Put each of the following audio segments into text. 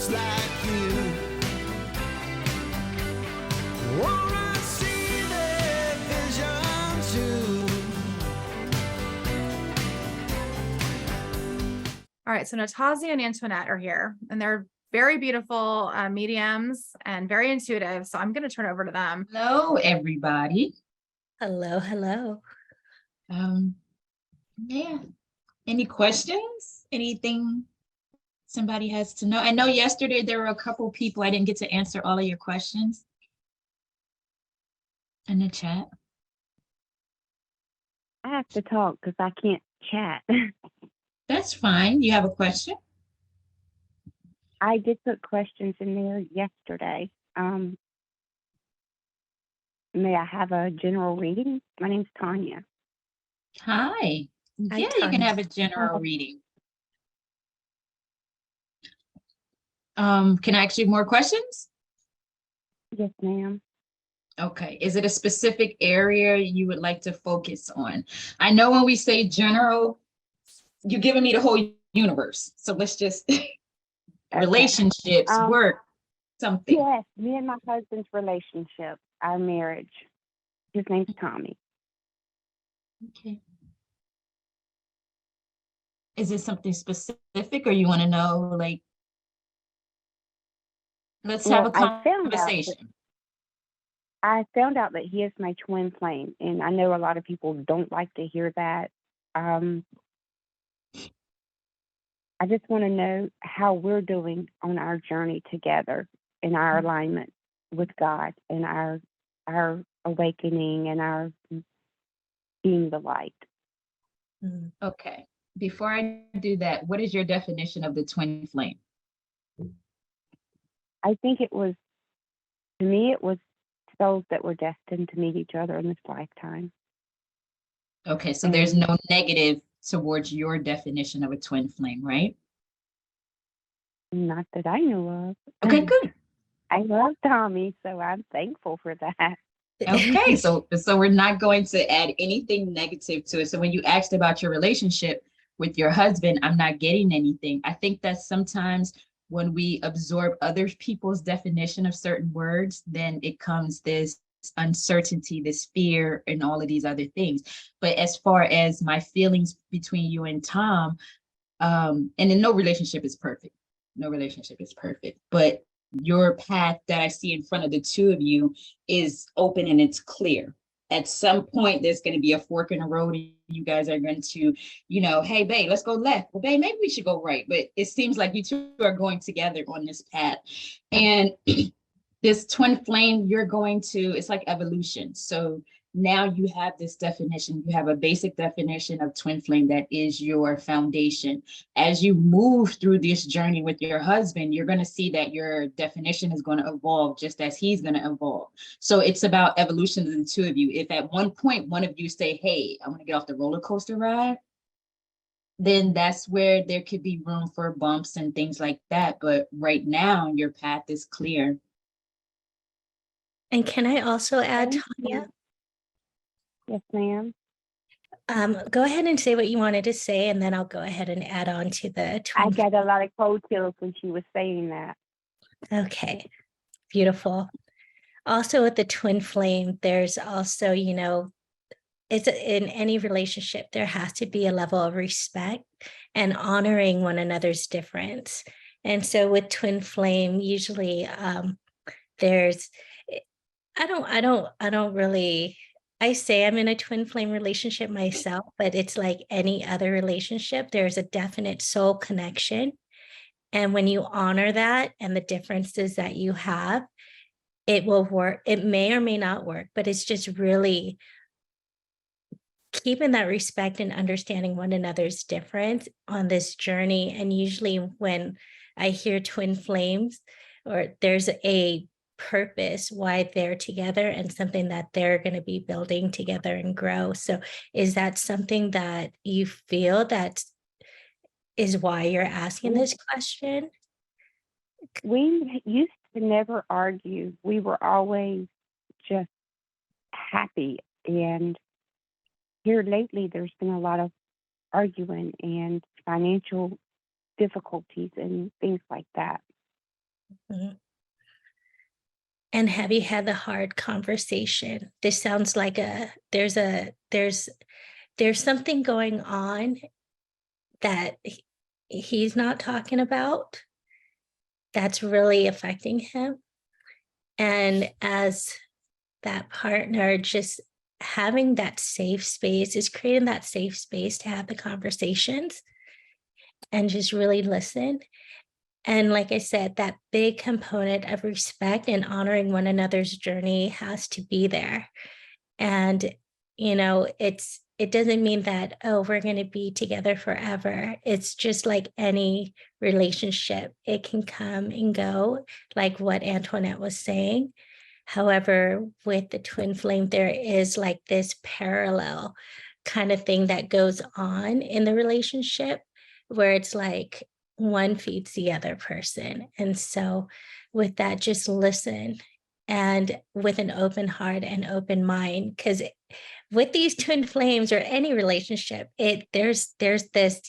just like you. Wanna see their vision too. All right, so Natasia and Antoinette are here, and they're very beautiful mediums and very intuitive. So I'm going to turn over to them. Hello, everybody. Hello, hello. Yeah. Any questions? Anything somebody has to know? I know yesterday there were a couple people I didn't get to answer all of your questions in the chat. I have to talk because I can't chat. That's fine. You have a question? I did put questions in there yesterday. May I have a general reading? My name's Tanya. Hi. Hi, Yeah, you can Tanya. have a general reading. Can I ask you more questions? Yes, ma'am. Okay. Is it a specific area you would like to focus on? I know when we say general, you're giving me the whole universe. So let's just relationships, work, something. Yes, me and my husband's relationship, our marriage. His name's Tommy. Okay. Is it something specific or you want to know, like, let's have a conversation. I found out that he is my twin flame, and I know a lot of people don't like to hear that. I just want to know how we're doing on our journey together in our alignment with God and our awakening and our being the light. Okay. Before I do that, what is your definition of the twin flame? I think to me, it was souls that were destined to meet each other in this lifetime. Okay, so there's no negative towards your definition of a twin flame, right? Not that I know of. Okay, good. I love Tommy, so I'm thankful for that. Okay, so we're not going to add anything negative to it. So when you asked about your relationship with your husband, I'm not getting anything. I think that sometimes when we absorb other people's definition of certain words, then it comes this uncertainty, this fear, and all of these other things. But as far as my feelings between you and Tom, and then no relationship is perfect. No relationship is perfect, but your path that I see in front of the two of you is open and it's clear. At some point, there's going to be a fork in the road, and you guys are going to, hey, babe, let's go left. Well, babe, maybe we should go right. But it seems like you two are going together on this path. And this twin flame, it's like evolution. So now you have this definition, you have a basic definition of twin flame that is your foundation. As you move through this journey with your husband, you're going to see that your definition is going to evolve just as he's going to evolve. So it's about evolution of the two of you. If at one point, one of you say, hey, I want to get off the roller coaster ride, then that's where there could be room for bumps and things like that. But right now, your path is clear. And can I also add, Tanya? Yes, ma'am. Go ahead and say what you wanted to say, and then I'll go ahead and add on to the twin. I got a lot of cold chills when she was saying that. Okay, beautiful. Also with the twin flame, there's also, it's in any relationship, there has to be a level of respect and honoring one another's difference. And so with twin flame, usually there's, I don't really, I say I'm in a twin flame relationship myself, but it's like any other relationship. There's a definite soul connection. And when you honor that and the differences that you have, it will work. It may or may not work, but it's just really keeping that respect and understanding one another's difference on this journey. And usually when I hear twin flames, or there's a purpose why they're together and something that they're going to be building together and grow. So is that something that you feel that is why you're asking this question? We used to never argue. We were always just happy. And here lately, there's been a lot of arguing and financial difficulties and things like that. Mhm. And have you had the hard conversation? This sounds like there's something going on that he's not talking about that's really affecting him. And as that partner, just having that safe space is creating that safe space to have the conversations and just really listen. And like I said, that big component of respect and honoring one another's journey has to be there. And, it doesn't mean that, oh, we're going to be together forever. It's just like any relationship, it can come and go, like what Antoinette was saying. However, with the twin flame, there is like this parallel kind of thing that goes on in the relationship where it's like one feeds the other person. And so, with that, just listen and with an open heart and open mind, because with these twin flames or any relationship, there's this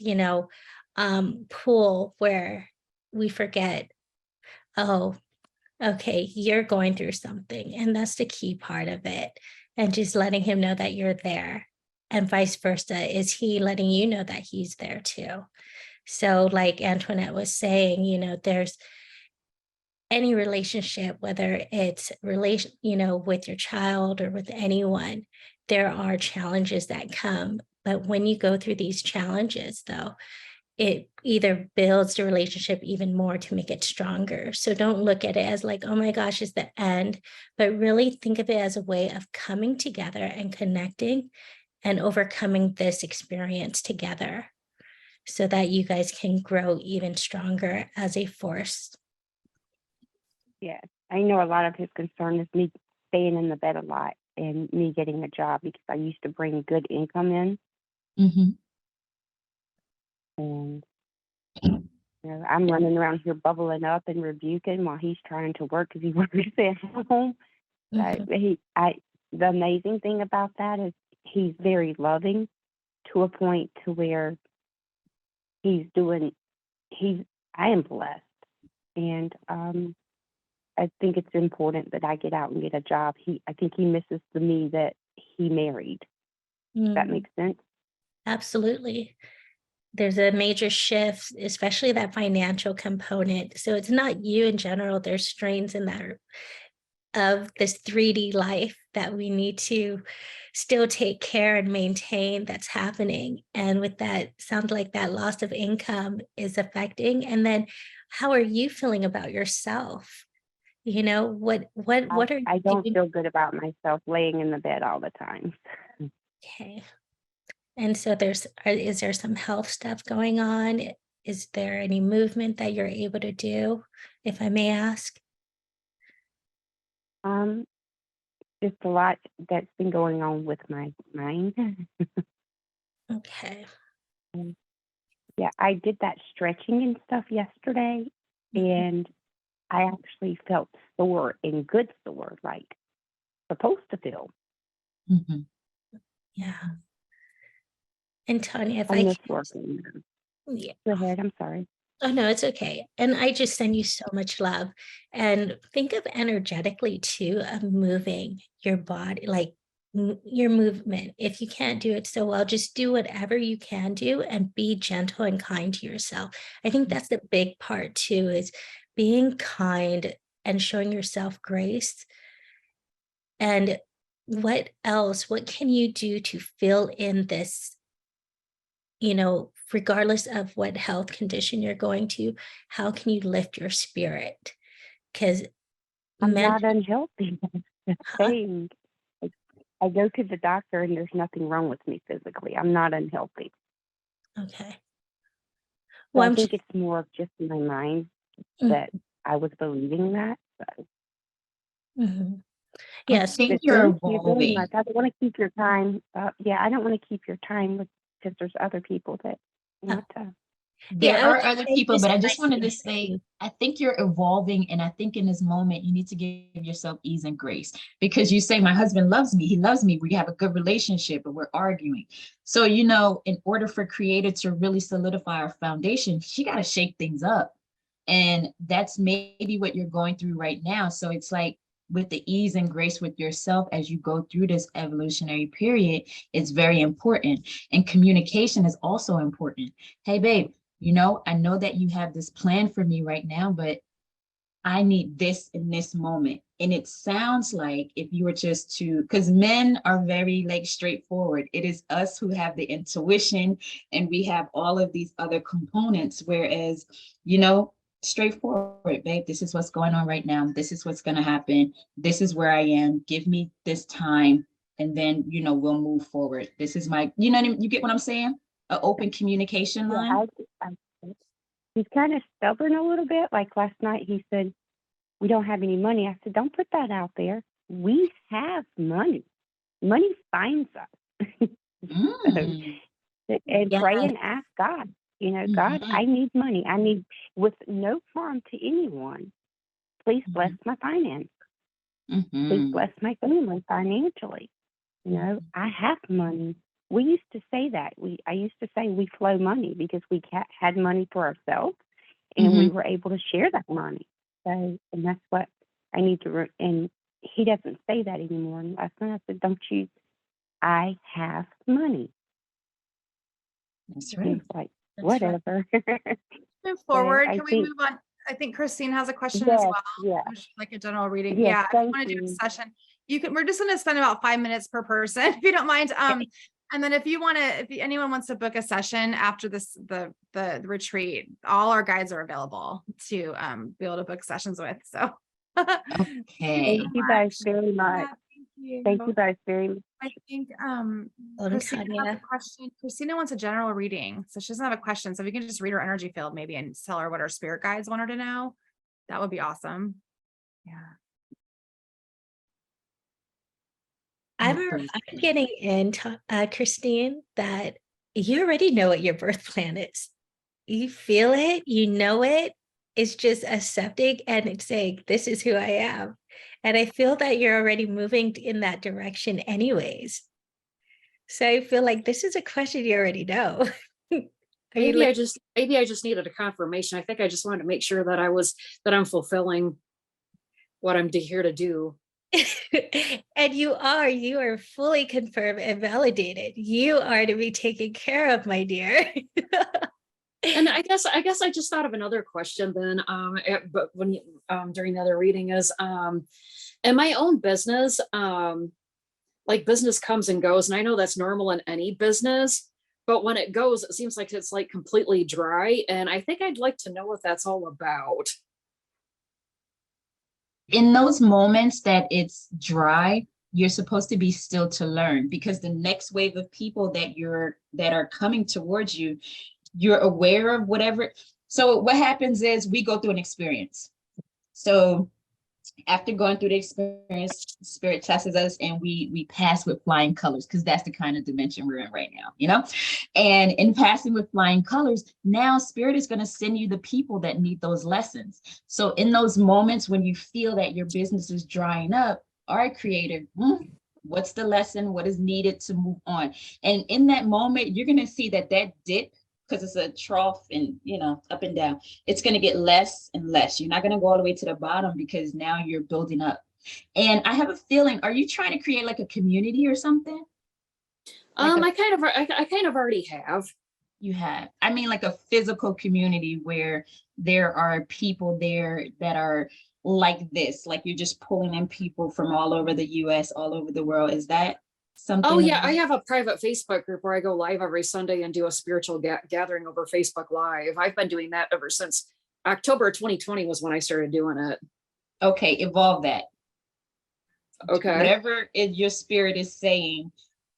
pool where we forget, oh, okay, you're going through something, and that's the key part of it. And just letting him know that you're there, and vice versa, is he letting you know that he's there too. So like Antoinette was saying, there's any relationship, whether it's with your child or with anyone, there are challenges that come. But when you go through these challenges, though, it either builds the relationship even more to make it stronger. So don't look at it as like, oh my gosh, it's the end, but really think of it as a way of coming together and connecting and overcoming this experience together so that you guys can grow even stronger as a force. Yes. I know a lot of his concern is me staying in the bed a lot and me getting a job because I used to bring good income in. Mm-hmm. And I'm running around here bubbling up and rebuking while he's trying to work because he works at home. Mhm. The amazing thing about that is he's very loving to a point to where I am blessed. And I think it's important that I get out and get a job. I think he misses the me that he married. Does that Mm, make sense? absolutely. There's a major shift, especially that financial component. So it's not you in general, there's strains in that of this 3D life that we need to still take care and maintain that's happening. And with that, sounds like that loss of income is affecting. And then how are you feeling about yourself? What are I you don't doing? feel good about myself laying in the bed all the time. Okay. And so is there some health stuff going on? Is there any movement that you're able to do, if I may ask? Um, just a lot that's been going on with my mind. Okay. And, yeah, I did that stretching and stuff yesterday, Mhm. and I actually felt sore and good sore, like supposed to feel. Mm-hmm. Yeah. And Tanya, if I I miss can, working. yeah. Go ahead. I'm sorry. Oh, no, it's okay. And I just send you so much love. And think of energetically too of moving your body, like your movement. If you can't do it so well, just do whatever you can do and be gentle and kind to yourself. I think that's the big part too, is being kind and showing yourself grace. And what else? What can you do to fill in this, regardless of what health condition you're going to, how can you lift your spirit? Because I'm not mental, unhealthy. That's the thing. I, I go to the doctor and there's nothing wrong with me physically. I'm not unhealthy. okay. So Well, I I'm think just, it's more of just my mind mm, that I was believing that. So, mhm. I Yes. think but you're thank you very evolving. much. I don't want to keep your time. Yeah, I don't want to keep your time with because there's other people that uh, want to. yeah, There I was are gonna other say people, just but I my just wanted to say, thing. I think you're evolving. And I think in this moment, you need to give yourself ease and grace because you say, my husband loves me. He loves me. We have a good relationship, but we're arguing. So, in order for Creator to really solidify our foundation, she got to shake things up. And that's maybe what you're going through right now. So it's like, with the ease and grace with yourself as you go through this evolutionary period, it's very important. And communication is also important. Hey, babe, I know that you have this plan for me right now, but I need this in this moment. And it sounds like, if you were just to, because men are very like straightforward. It is us who have the intuition, and we have all of these other components. Whereas, straightforward, babe, this is what's going on right now. This is what's going to happen. This is where I am. Give me this time. And then, we'll move forward. This is my, what I mean? You get what I'm saying? An open communication line. Yeah, he's kind of stubborn a little bit. Like last night, he said, "We don't have any money." I said, "Don't put that out there. We have money. Money finds us." Mm. And Yeah. pray and ask God. God, Mhm. I need money. I need, with no harm to anyone, please bless my finances. Please Mhm. bless my family financially. I have money. We used to say that. I used to say we flow money because we had money for ourselves, and we were able to share that money. So, and that's what I need to. And he doesn't say that anymore. And last night I said, "Don't you? I have money." That's And right. he's like, That's right. "Whatever." Move So forward. I Can we think, move on? I think Christine has a question as yes, well. yes, Would you like a general reading? yes. Yeah, if you Thank want to do a you. session, we're just going to spend about 5 minutes per person, if you don't mind. And then if anyone wants to book a session after this, the retreat, all our guides are available to be able to book sessions with. So Okay. Thank you both very much. yeah, thank you. Thank you both very much. I think Christina has Tanya. a question. Christina wants a general reading, so she doesn't have a question. So if we can just read her energy field maybe and tell her what our spirit guides want her to know, that would be awesome. Yeah. I'm Okay. getting into Christine, that you already know what your birth plan is. You feel it, you know it. It's just accepting and saying, "This is who I am." And I feel that you're already moving in that direction anyways. So I feel like this is a question you already know. Are you Maybe I just needed a confirmation. I think I just wanted to make sure that I'm fulfilling what I'm here to do. and you are fully confirmed and validated. You are to be taken care of, my dear. And I guess I just thought of another question then. But when during the other reading is in my own business, like business comes and goes, and I know that's normal in any business. But when it goes, it seems like it's like completely dry, and I think I'd like to know what that's all about. In those moments that it's dry, you're supposed to be still to learn, because the next wave of people that are coming towards you, you're aware of whatever. So what happens is we go through an experience. So after going through the experience, spirit tests us, and we pass with flying colors, because that's the kind of dimension we're in right now, And in passing with flying colors, now spirit is going to send you the people that need those lessons. So in those moments when you feel that your business is drying up, all right, creator, what's the lesson? What is needed to move on? And in that moment, you're going to see that dip, because it's a trough and, up and down, it's going to get less and less. You're not going to go all the way to the bottom, because now you're building up. And I have a feeling, are you trying to create like a community or something? I kind of already have. You have, I mean, like a physical community where there are people there that are like this, like you're just pulling in people from all over the US, all over the world. Is that something? Oh yeah, I have a private Facebook group where I go live every Sunday and do a spiritual gathering over Facebook Live. I've been doing that ever since October 2020 was when I started doing it. Okay, evolve that. Okay. Whatever your spirit is saying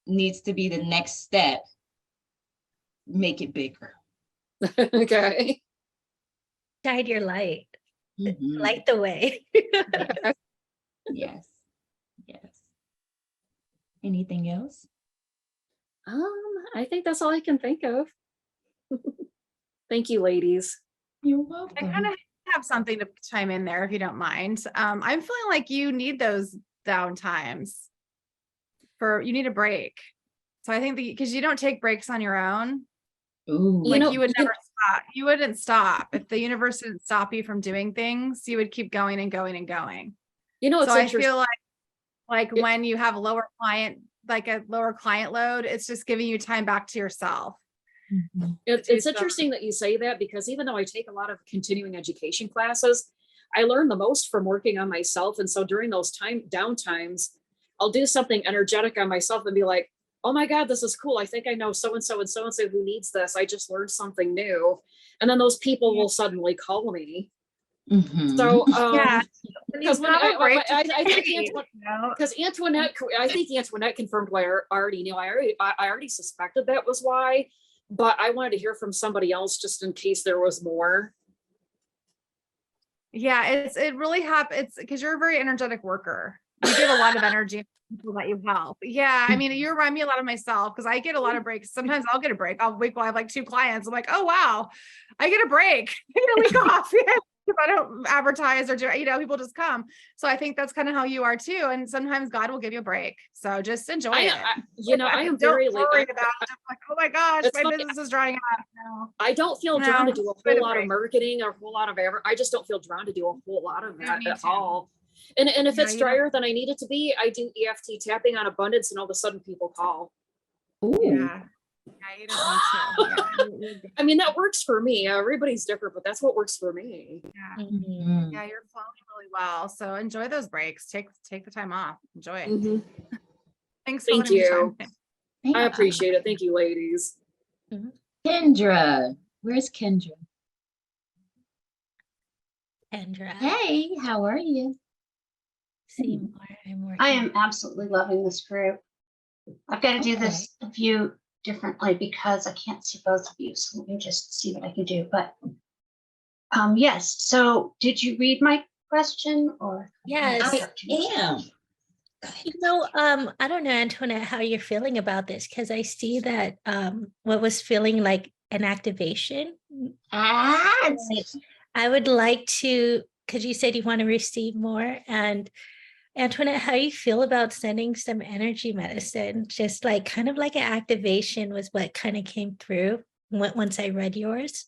needs to be the next step. Make it bigger. Okay. Shine your light. Mhm. Light the way. Yes. Yes. Anything else? I think that's all I can think of. Thank you, ladies. You're I welcome. kind of have something to chime in there if you don't mind. I'm feeling like you need those down times. You need a break. So I think because you don't take breaks on your own. Ooh. You Like know, you would you- never stop. You wouldn't stop. If the universe didn't stop you from doing things, you would keep going and going and going. You know, it's So I interesting. feel like It- when you have a lower client, like a lower client load, it's just giving you time back to yourself. Mhm. It's do stuff. interesting that you say that, because even though I take a lot of continuing education classes, I learn the most from working on myself. And so during those downtimes, I'll do something energetic on myself and be like, oh my God, this is cool. I think I know so and so and so and so who needs this. I just learned something new. And then those people will suddenly call me. Mhm. So Yeah. because when Have a break I to think breathe, Antoinette, you know? because Antoinette, I think Antoinette confirmed what I already knew. I already suspected that was why, but I wanted to hear from somebody else just in case there was more. Yeah, it really happens because you're a very energetic worker. You give a lot of energy to people that you help. Yeah, I mean, you remind me a lot of myself because I get a lot of breaks. Sometimes I'll get a break. I'll week while I have like 2 clients. I'm like, oh wow, I get a break. I get a week off. If I don't advertise or do, people just come. So I think that's kind of how you are too. And sometimes God will give you a break. So just enjoy it. I am Don't very worry like, about it. Like, oh my gosh, It's my funny. business is drying up. No. I don't feel drawn to do a Put whole a lot of break. marketing or a whole lot of I just don't feel drawn to do a whole lot of Yeah, that me at too. all. And if Yeah, it's you don't- drier than I need it to be, I do EFT tapping on abundance, and all of a sudden people call. Ooh. Yeah. Yeah, you don't need to. Yeah, you're good. I mean, that works for me. Everybody's different, but that's what works for me. Yeah. Mhm. Yeah, you're flowing really well. So enjoy those breaks. Take the time off. Enjoy it. Mhm. Thanks for Thank letting me you. chime I in. Yeah. appreciate it. Thank you, ladies. Kendra, where's Kendra? Kendra, Hey, how are you? Seymour, I'm working. I am absolutely loving this group. I've got to do this a few differently because I can't see both of you. So let me just see what I can do. But yes. So did you read my question or? Yes. I am. I don't know, Antoinette, how you're feeling about this, because I see that what was feeling like an activation. Ah, I would like to, because you said you want to receive more. And Antoinette, how you feel about sending some energy medicine? Just like kind of like an activation was what kind of came through once I read yours,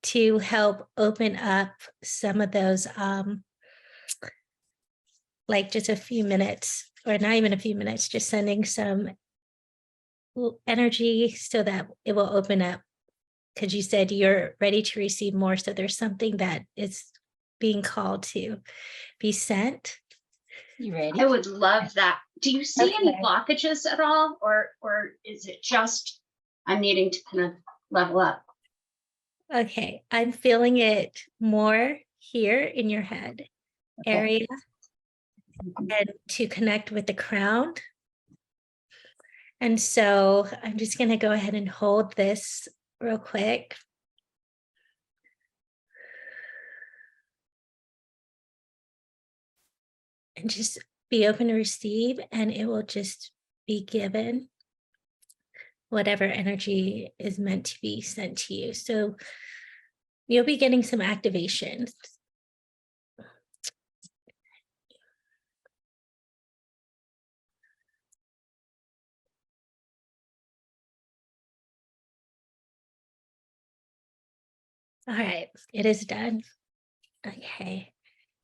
to help open up some of those like just a few minutes, or not even a few minutes, just sending some energy so that it will open up. Because you said you're ready to receive more. So there's something that is being called to be sent. you ready? I would love that. Do you see any Okay. blockages at all, or is it just I'm needing to kind of level up? Okay, I'm feeling it more here in your head area, and to connect with the crown. And so I'm just going to go ahead and hold this real quick. And just be open to receive, and it will just be given whatever energy is meant to be sent to you. So you'll be getting some activations. All right, it is done. Okay.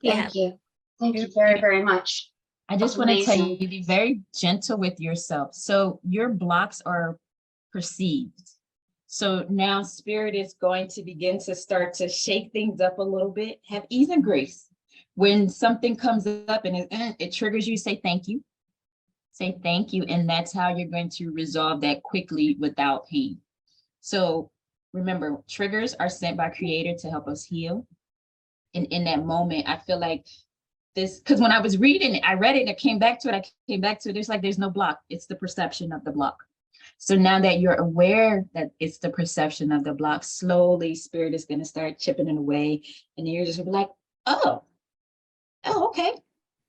Yeah. Thank you. Thank you very, very much. I just want to tell Amazing. you, be very gentle with yourself. So your blocks are perceived. So now spirit is going to begin to start to shake things up a little bit. Have ease and grace. When something comes up and it triggers you, say thank you. Say thank you. And that's how you're going to resolve that quickly without pain. So remember, triggers are sent by Creator to help us heal. And in that moment, I feel like this, because when I was reading it, I read it, I came back to it, there's like, there's no block. It's the perception of the block. So now that you're aware that it's the perception of the block, slowly spirit is going to start chipping it away. And you're just like, oh, okay,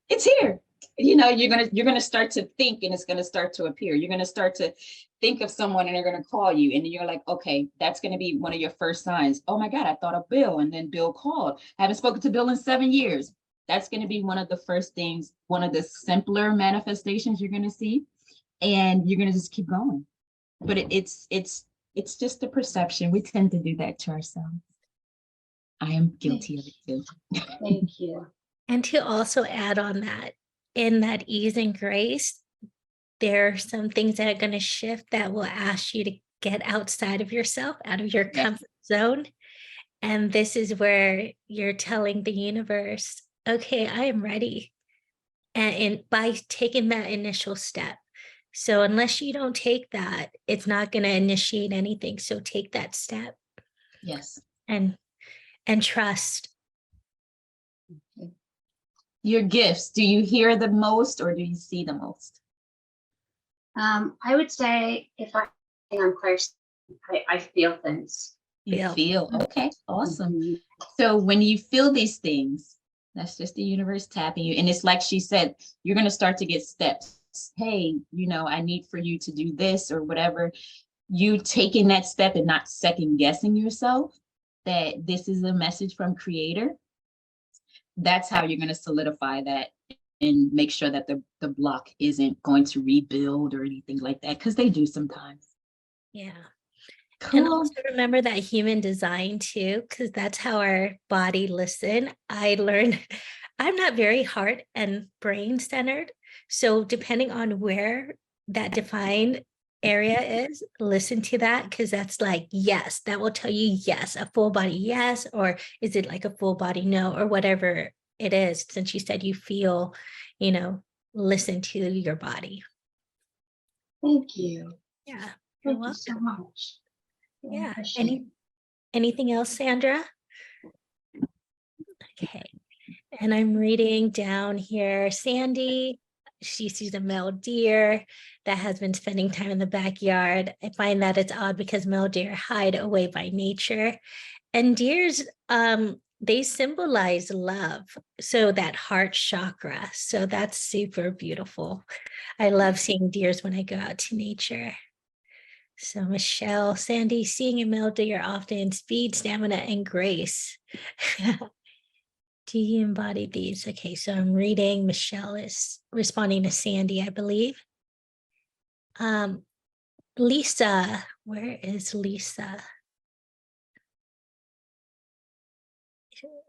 it's here. You know, you're gonna start to think, and it's gonna start to appear. You're gonna start to think of someone, and they're gonna call you, and you're like, okay, that's gonna be one of your first signs. Oh my God, I thought of Bill, and then Bill called. I haven't spoken to Bill in 7 years. That's gonna be one of the first things, one of the simpler manifestations you're gonna see, and you're gonna just keep going. But it's It's just a perception. We tend to do that to ourselves. I am guilty of it too. Thank you. And to also add on that, in that ease and grace, there are some things that are going to shift that will ask you to get outside of yourself, out of your comfort zone. And this is where you're telling the universe, okay, I am ready. And by taking that initial step. So unless you don't take that, it's not going to initiate anything. So take that step. Yes. And trust. Your gifts, do you hear the most or do you see the most? I would say if I'm clear, I feel things. You feel, okay, awesome. So when you feel these things, that's just the universe tapping you. And it's like she said, you're going to start to get steps. Hey, I need for you to do this or whatever. You taking that step and not second guessing yourself that this is a message from Creator. That's how you're going to solidify that and make sure that the block isn't going to rebuild or anything like that, because they do sometimes. Yeah. Cool. And also remember that human design too, because that's how our body listen. I learned I'm not very heart and brain centered. So depending on where that defined area is, listen to that, because that's like, yes, that will tell you yes, a full body yes, or is it like a full body no, or whatever it is, since you said you feel, listen to your body. Thank you. Yeah. Thank you so much. Yeah. Appreciate it. Anything else, Sandra? Okay. And I'm reading down here, Sandy, she sees a male deer that has been spending time in the backyard. I find that it's odd because male deer hide away by nature. And deers, they symbolize love. So that heart chakra. So that's super beautiful. I love seeing deers when I go out to nature. So Michelle, Sandy, seeing a male deer often speed, stamina, and grace. Do you embody these? Okay, so I'm reading. Michelle is responding to Sandy, I believe. Lisa, where is Lisa?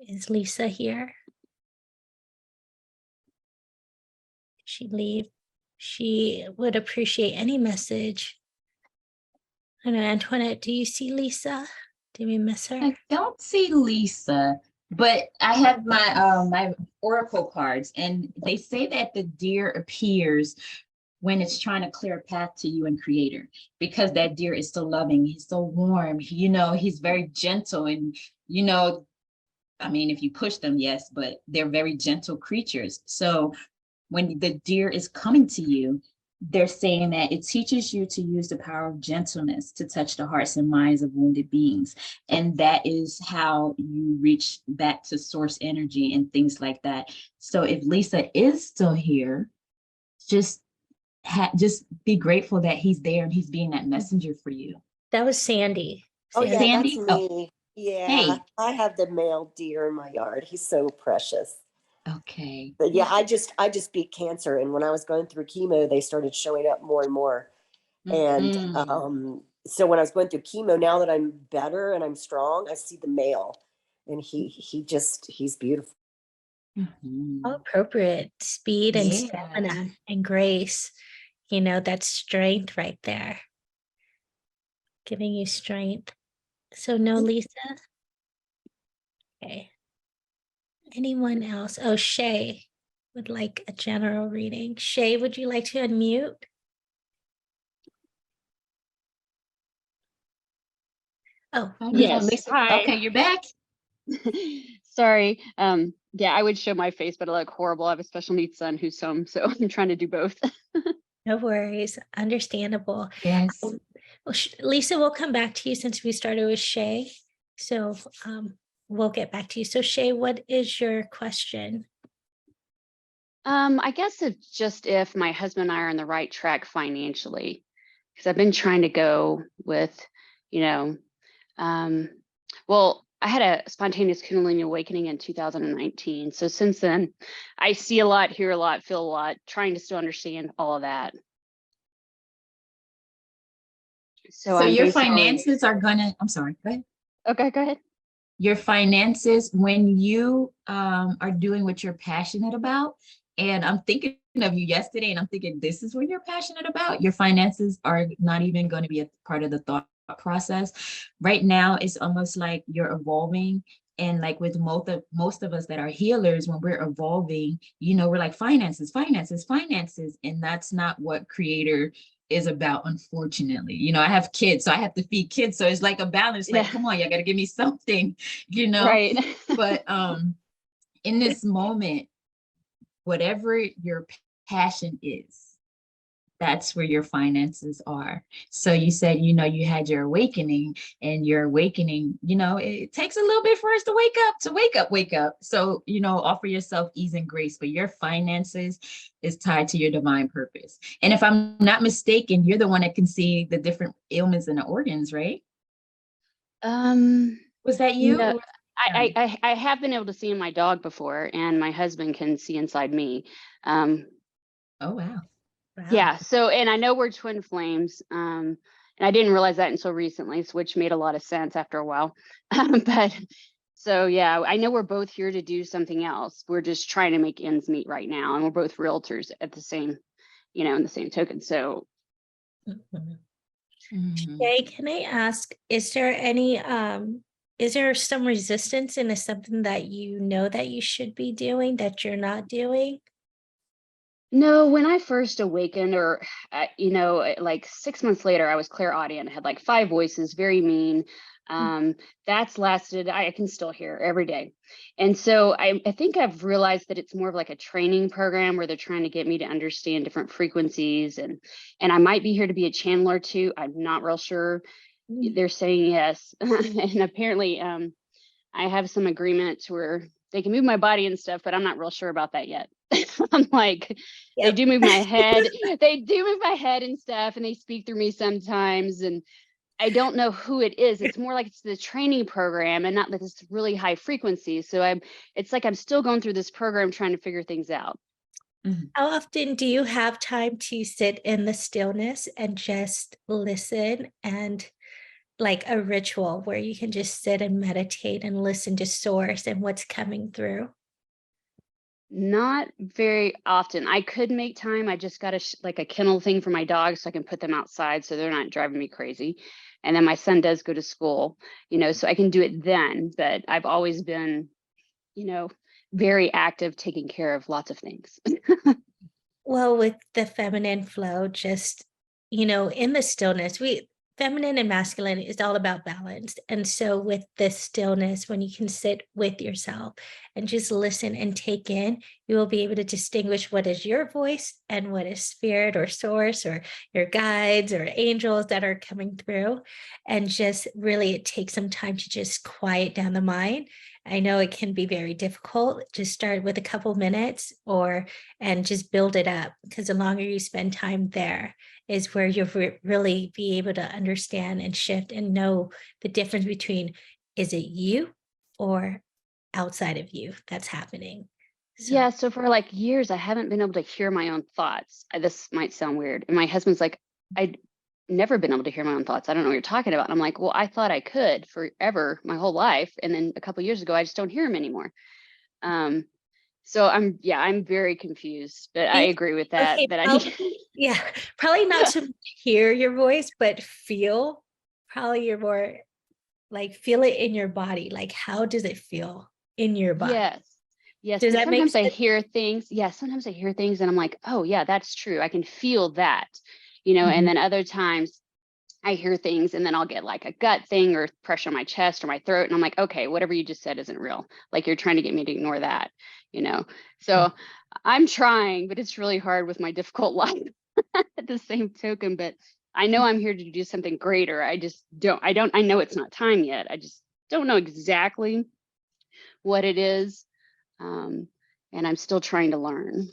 Is Lisa here? Did she leave? She would appreciate any message. I know, Antoinette, do you see Lisa? Did we miss her? I don't see Lisa, but I have my oracle cards, and they say that the deer appears when it's trying to clear a path to you and Creator, because that deer is so loving, he's so warm, he's very gentle, and I mean, if you push them, yes, but they're very gentle creatures. So when the deer is coming to you, they're saying that it teaches you to use the power of gentleness to touch the hearts and minds of wounded beings. And that is how you reach back to source energy and things like that. So if Lisa is still here, just be grateful that he's there and he's being that messenger for you. That was Sandy. Oh yeah, Sandy? that's me. Yeah, Hey. I have the male deer in my yard. He's so precious. Okay. But yeah, I just beat cancer, and when I was going through chemo, they started showing up more and more. And so when I was going through chemo, now that I'm better and I'm strong, I see the male, and he's beautiful. How appropriate. Speed and stamina and grace. That's strength right there. Giving you strength. So no, Lisa. Okay. Anyone else? Oh, Shay would like a general reading. Shay, would you like to unmute? Oh, yes. Hi. Okay, you're back. Sorry. Yeah, I would show my face, but I look horrible. I have a special needs son who's home, so I'm trying to do both. No worries. Understandable. Yes. Well, Lisa, we'll come back to you since we started with Shay. So we'll get back to you. So Shay, what is your question? I guess if my husband and I are on the right track financially, because I've been trying to go with, well, I had a spontaneous Kundalini awakening in 2019. So since then, I see a lot, hear a lot, feel a lot, trying to still understand all of that. So So I'm your basically, finances are gonna, I'm sorry, go ahead. okay, go ahead. Your finances, when you are doing what you're passionate about, and I'm thinking of you yesterday and I'm thinking this is what you're passionate about, your finances are not even going to be a part of the thought process. Right now, it's almost like you're evolving. And like with most of us that are healers, when we're evolving, you know, we're like finances, finances, finances. And that's not what creator is about, unfortunately. You know, I have kids, so I have to feed kids. So it's like a balance, like, Yeah, come on, you gotta give me something, you know. right. But in this moment, whatever your passion is, that's where your finances are. So you said, you know, you had your awakening, and your awakening, you know, it takes a little bit for us to wake up. So, you know, offer yourself ease and grace, but your finances is tied to your divine purpose. And if I'm not mistaken, you're the one that can see the different ailments in the organs, right? Um, Was that you? no, Or- Sorry. I have been able to see my dog before, and my husband can see inside me. Um, Oh, wow. Wow. yeah, so, and I know we're twin flames. And I didn't realize that until recently, which made a lot of sense after a while. But so yeah, I know we're both here to do something else. We're just trying to make ends meet right now, and we're both realtors at the same, you know, in the same token. So Mhm. Mhm. Jay, can I ask, is there some resistance into something that you know that you should be doing that you're not doing? no, when I first awakened, or you know, like 6 months later, I was clairaudient. I had like 5 voices, very mean. That's lasted. I can still hear every day, and so I think I've realized that it's more of like a training program where they're trying to get me to understand different frequencies, and I might be here to be a channeler too. I'm not real sure. They're saying yes, and apparently, I have some agreements where they can move my body and stuff, but I'm not real sure about that yet. I'm like, they Yep. do move my head. They do move my head and stuff, and they speak through me sometimes. And I don't know who it is. It's more like it's the training program and not like this really high frequency. So it's like I'm still going through this program trying to figure things out. Mhm. How often do you have time to sit in the stillness and just listen, and like a ritual where you can just sit and meditate and listen to source and what's coming through? Not very often. I could make time. I just got like a kennel thing for my dogs so I can put them outside so they're not driving me crazy. And then my son does go to school, you know, so I can do it then. But I've always been, you know, very active, taking care of lots of things. Well, with the feminine flow, just, in the stillness, feminine and masculine is all about balance. And so with the stillness, when you can sit with yourself and just listen and take in, you will be able to distinguish what is your voice and what is spirit or source or your guides or angels that are coming through. And just really, it takes some time to just quiet down the mind. I know it can be very difficult. Just start with a couple minutes and just build it up, because the longer you spend time there is where you'll really be able to understand and shift and know the difference between, is it you or outside of you that's happening. So Yeah, so for like years, I haven't been able to hear my own thoughts. This might sound weird. And my husband's like, I'd never been able to hear my own thoughts. I don't know what you're talking about. And I'm like, well, I thought I could forever, my whole life. And then a couple years ago, I just don't hear him anymore. So I'm very confused, but I think- agree with that, okay, that I need. yeah, probably not to hear your voice, but feel. Probably you're more like, feel it in your body. Like, how does it feel in your body? Yes. Yes. Does Because that make sometimes I sense? hear things. Yeah. Sometimes I hear things and I'm like, oh, yeah, that's true. I can feel that, you know, and Mhm. then other times I hear things and then I'll get like a gut thing or pressure on my chest or my throat. And I'm like, okay, whatever you just said isn't real. Like you're trying to get me to ignore that, you know? So I'm trying, but it's really hard with my difficult life at the same token. But I know I'm here to do something greater. I know it's not time yet. I just don't know exactly what it is. And I'm still trying to learn.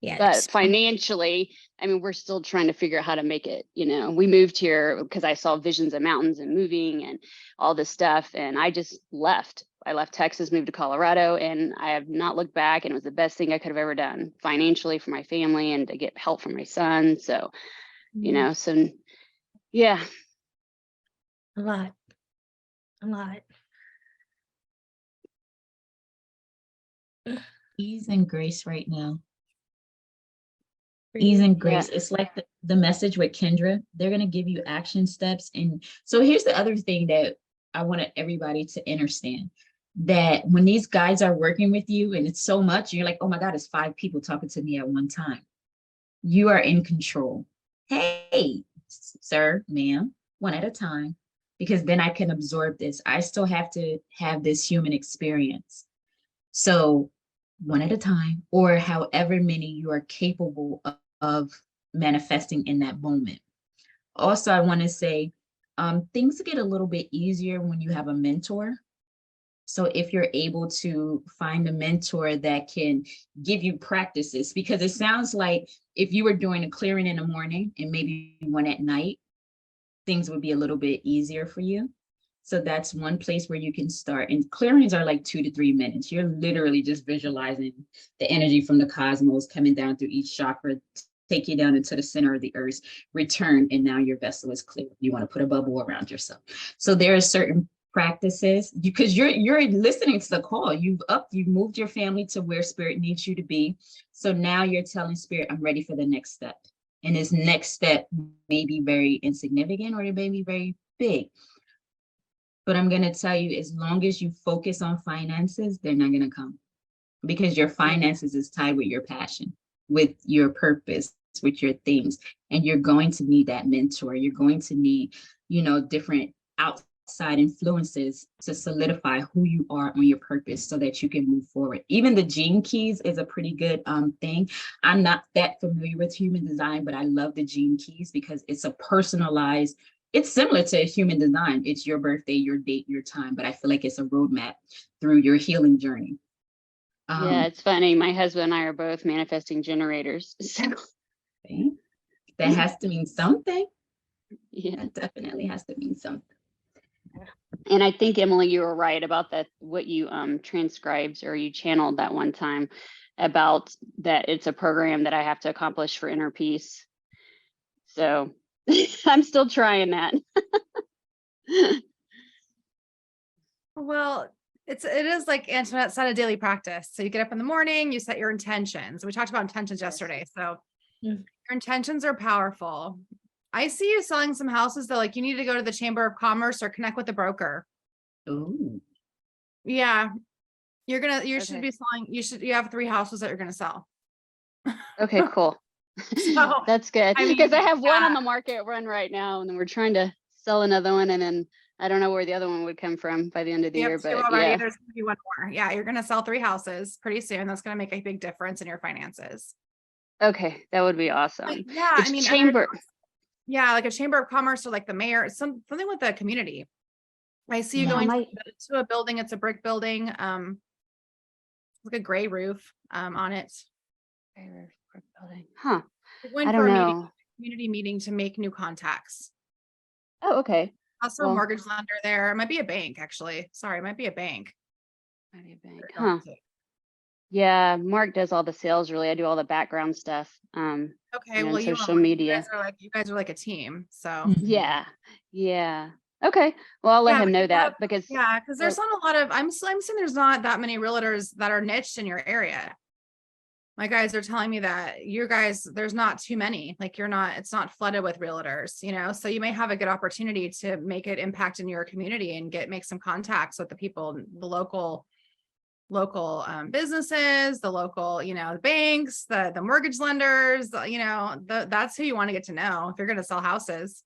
But Yes. financially, I mean, we're still trying to figure out how to make it. You know, we moved here because I saw visions of mountains and moving and all this stuff. And I just left. I left Texas, moved to Colorado, and I have not looked back. And it was the best thing I could have ever done financially for my family and to get help from my son. So, you know, so Yeah. A lot. A lot. Ease and grace right now. Ease and grace. It's like the message with Kendra. They're going to give you action steps. And so here's the other thing that I wanted everybody to understand, that when these guys are working with you and it's so much, you're like, oh my God, it's 5 people talking to me at one time. You are in control. Hey, sir, ma'am, one at a time, because then I can absorb this. I still have to have this human experience. So one at a time, or however many you are capable of manifesting in that moment. Also, I want to say things get a little bit easier when you have a mentor. So if you're able to find a mentor that can give you practices, because it sounds like if you were doing a clearing in the morning and maybe one at night, things would be a little bit easier for you. So that's one place where you can start. And clearings are like 2 to 3 minutes. You're literally just visualizing the energy from the cosmos coming down through each chakra, take you down into the center of the earth, return, and now your vessel is clear. You want to put a bubble around yourself. So there are certain practices, because you're listening to the call. You've moved your family to where spirit needs you to be. So now you're telling spirit, I'm ready for the next step. And this next step may be very insignificant or it may be very big. But I'm going to tell you, as long as you focus on finances, they're not going to come, because your finances is tied with your passion, with your purpose, with your things. And you're going to need that mentor. You're going to need, different outside influences to solidify who you are on your purpose so that you can move forward. Even the gene keys is a pretty good thing. I'm not that familiar with human design, but I love the gene keys because it's a personalized. It's similar to human design. It's your birthday, your date, your time, but I feel like it's a roadmap through your healing journey. Yeah, it's funny. My husband and I are both manifesting generators. So that has to mean something. yeah, That definitely has to mean something. and I think, Emily, you were right about that, what you transcribed or you channeled that one time about that it's a program that I have to accomplish for inner peace. So I'm still trying that. Well, it is like Antoinette said, a daily practice. So you get up in the morning, you set your intentions. We talked about intentions yesterday. So your intentions are powerful. I see you selling some houses though, like you need to go to the Chamber of Commerce or connect with a broker. Ooh. Yeah. You should be selling, you have 3 houses that you're going to sell. Okay, cool. So, that's good. I mean, Because I have one on the market run right now, and then we're trying to sell another one, and then I don't know where the other one would come from by the end of the year. But yeah, there's going to be one more. Yeah, you're going to sell 3 houses pretty soon. That's going to make a big difference in your finances. Okay, that would be awesome. But yeah, It's I mean, chamber. Yeah, like a Chamber of Commerce or like the mayor, something with the community. I see you going to a building. It's a brick building. Like a gray roof on it. Gray roof brick building. Huh. Going I for don't a know. community meeting to make new contacts. Oh, okay. Also a mortgage lender there. It might be a bank, actually. Sorry, it might be a bank. Might be a bank. Huh. Yeah, Mark does all the sales. Really, I do all the background stuff. Okay, well, social media. You guys are like a team. So yeah. Okay. Well, I'll let him know that because there's not a lot of. I'm saying there's not that many realtors that are niched in your area. My guys are telling me that you guys, there's not too many. Like it's not flooded with realtors, so you may have a good opportunity to make an impact in your community and make some contacts with the people, the local businesses, the local, the banks, the mortgage lenders, that's who you want to get to know if you're going to sell houses.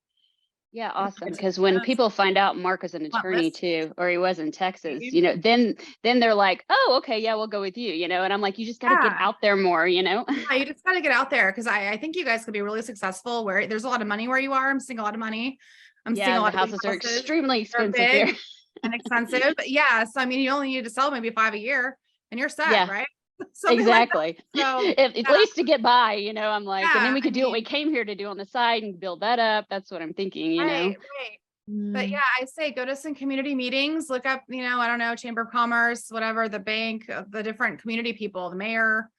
Yeah, awesome. Because when people find out Mark is an attorney too, or he was in Texas, then they're like, oh, okay, yeah, we'll go with you, and I'm like, you just got to get out there more, Yeah, you just got to get out there because I think you guys could be really successful where there's a lot of money where you are. I'm seeing a lot of money. I'm seeing a lot of houses are extremely expensive big here. and expensive. But yeah, so I mean, you only need to sell maybe 5 a year and you're set, right? Exactly. So at least to get by, I'm like, and then we could do what we came here to do on the side and build that up. That's what I'm thinking, Right. But yeah, I say go to some community meetings, look up, I don't know, Chamber of Commerce, whatever, the bank, the different community people, the mayor,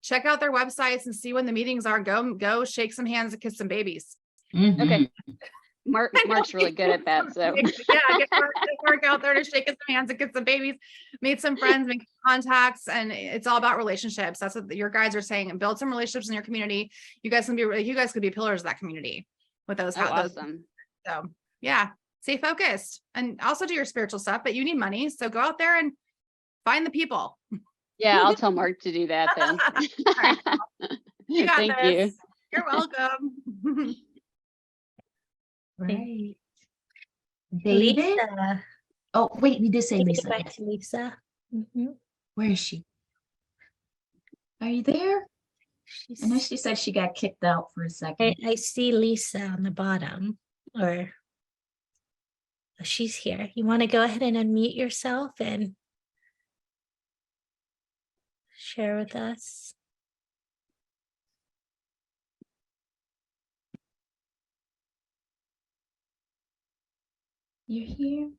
check out their websites and see when the meetings are. Go shake some hands and kiss some babies. Okay. Mark's really good at that. So Yeah, get Mark out there to shake some hands and get some babies, meet some friends, make contacts, and it's all about relationships. That's what your guys are saying. And build some relationships in your community. You guys could be pillars of that community with those. awesome. So yeah, stay focused and also do your spiritual stuff. But you need money, so go out there and find the people. Yeah, I'll tell Mark to do that then. Right. You got Thank this. you. You're welcome. Right. David? Lisa. Oh, wait, we did say Take it Lisa. back to Lisa. Mhm. Where is she? Are you there? I know she said she got kicked out for a second. I see Lisa on the bottom, or oh, she's here. You want to go ahead and unmute yourself and share with us? You're here?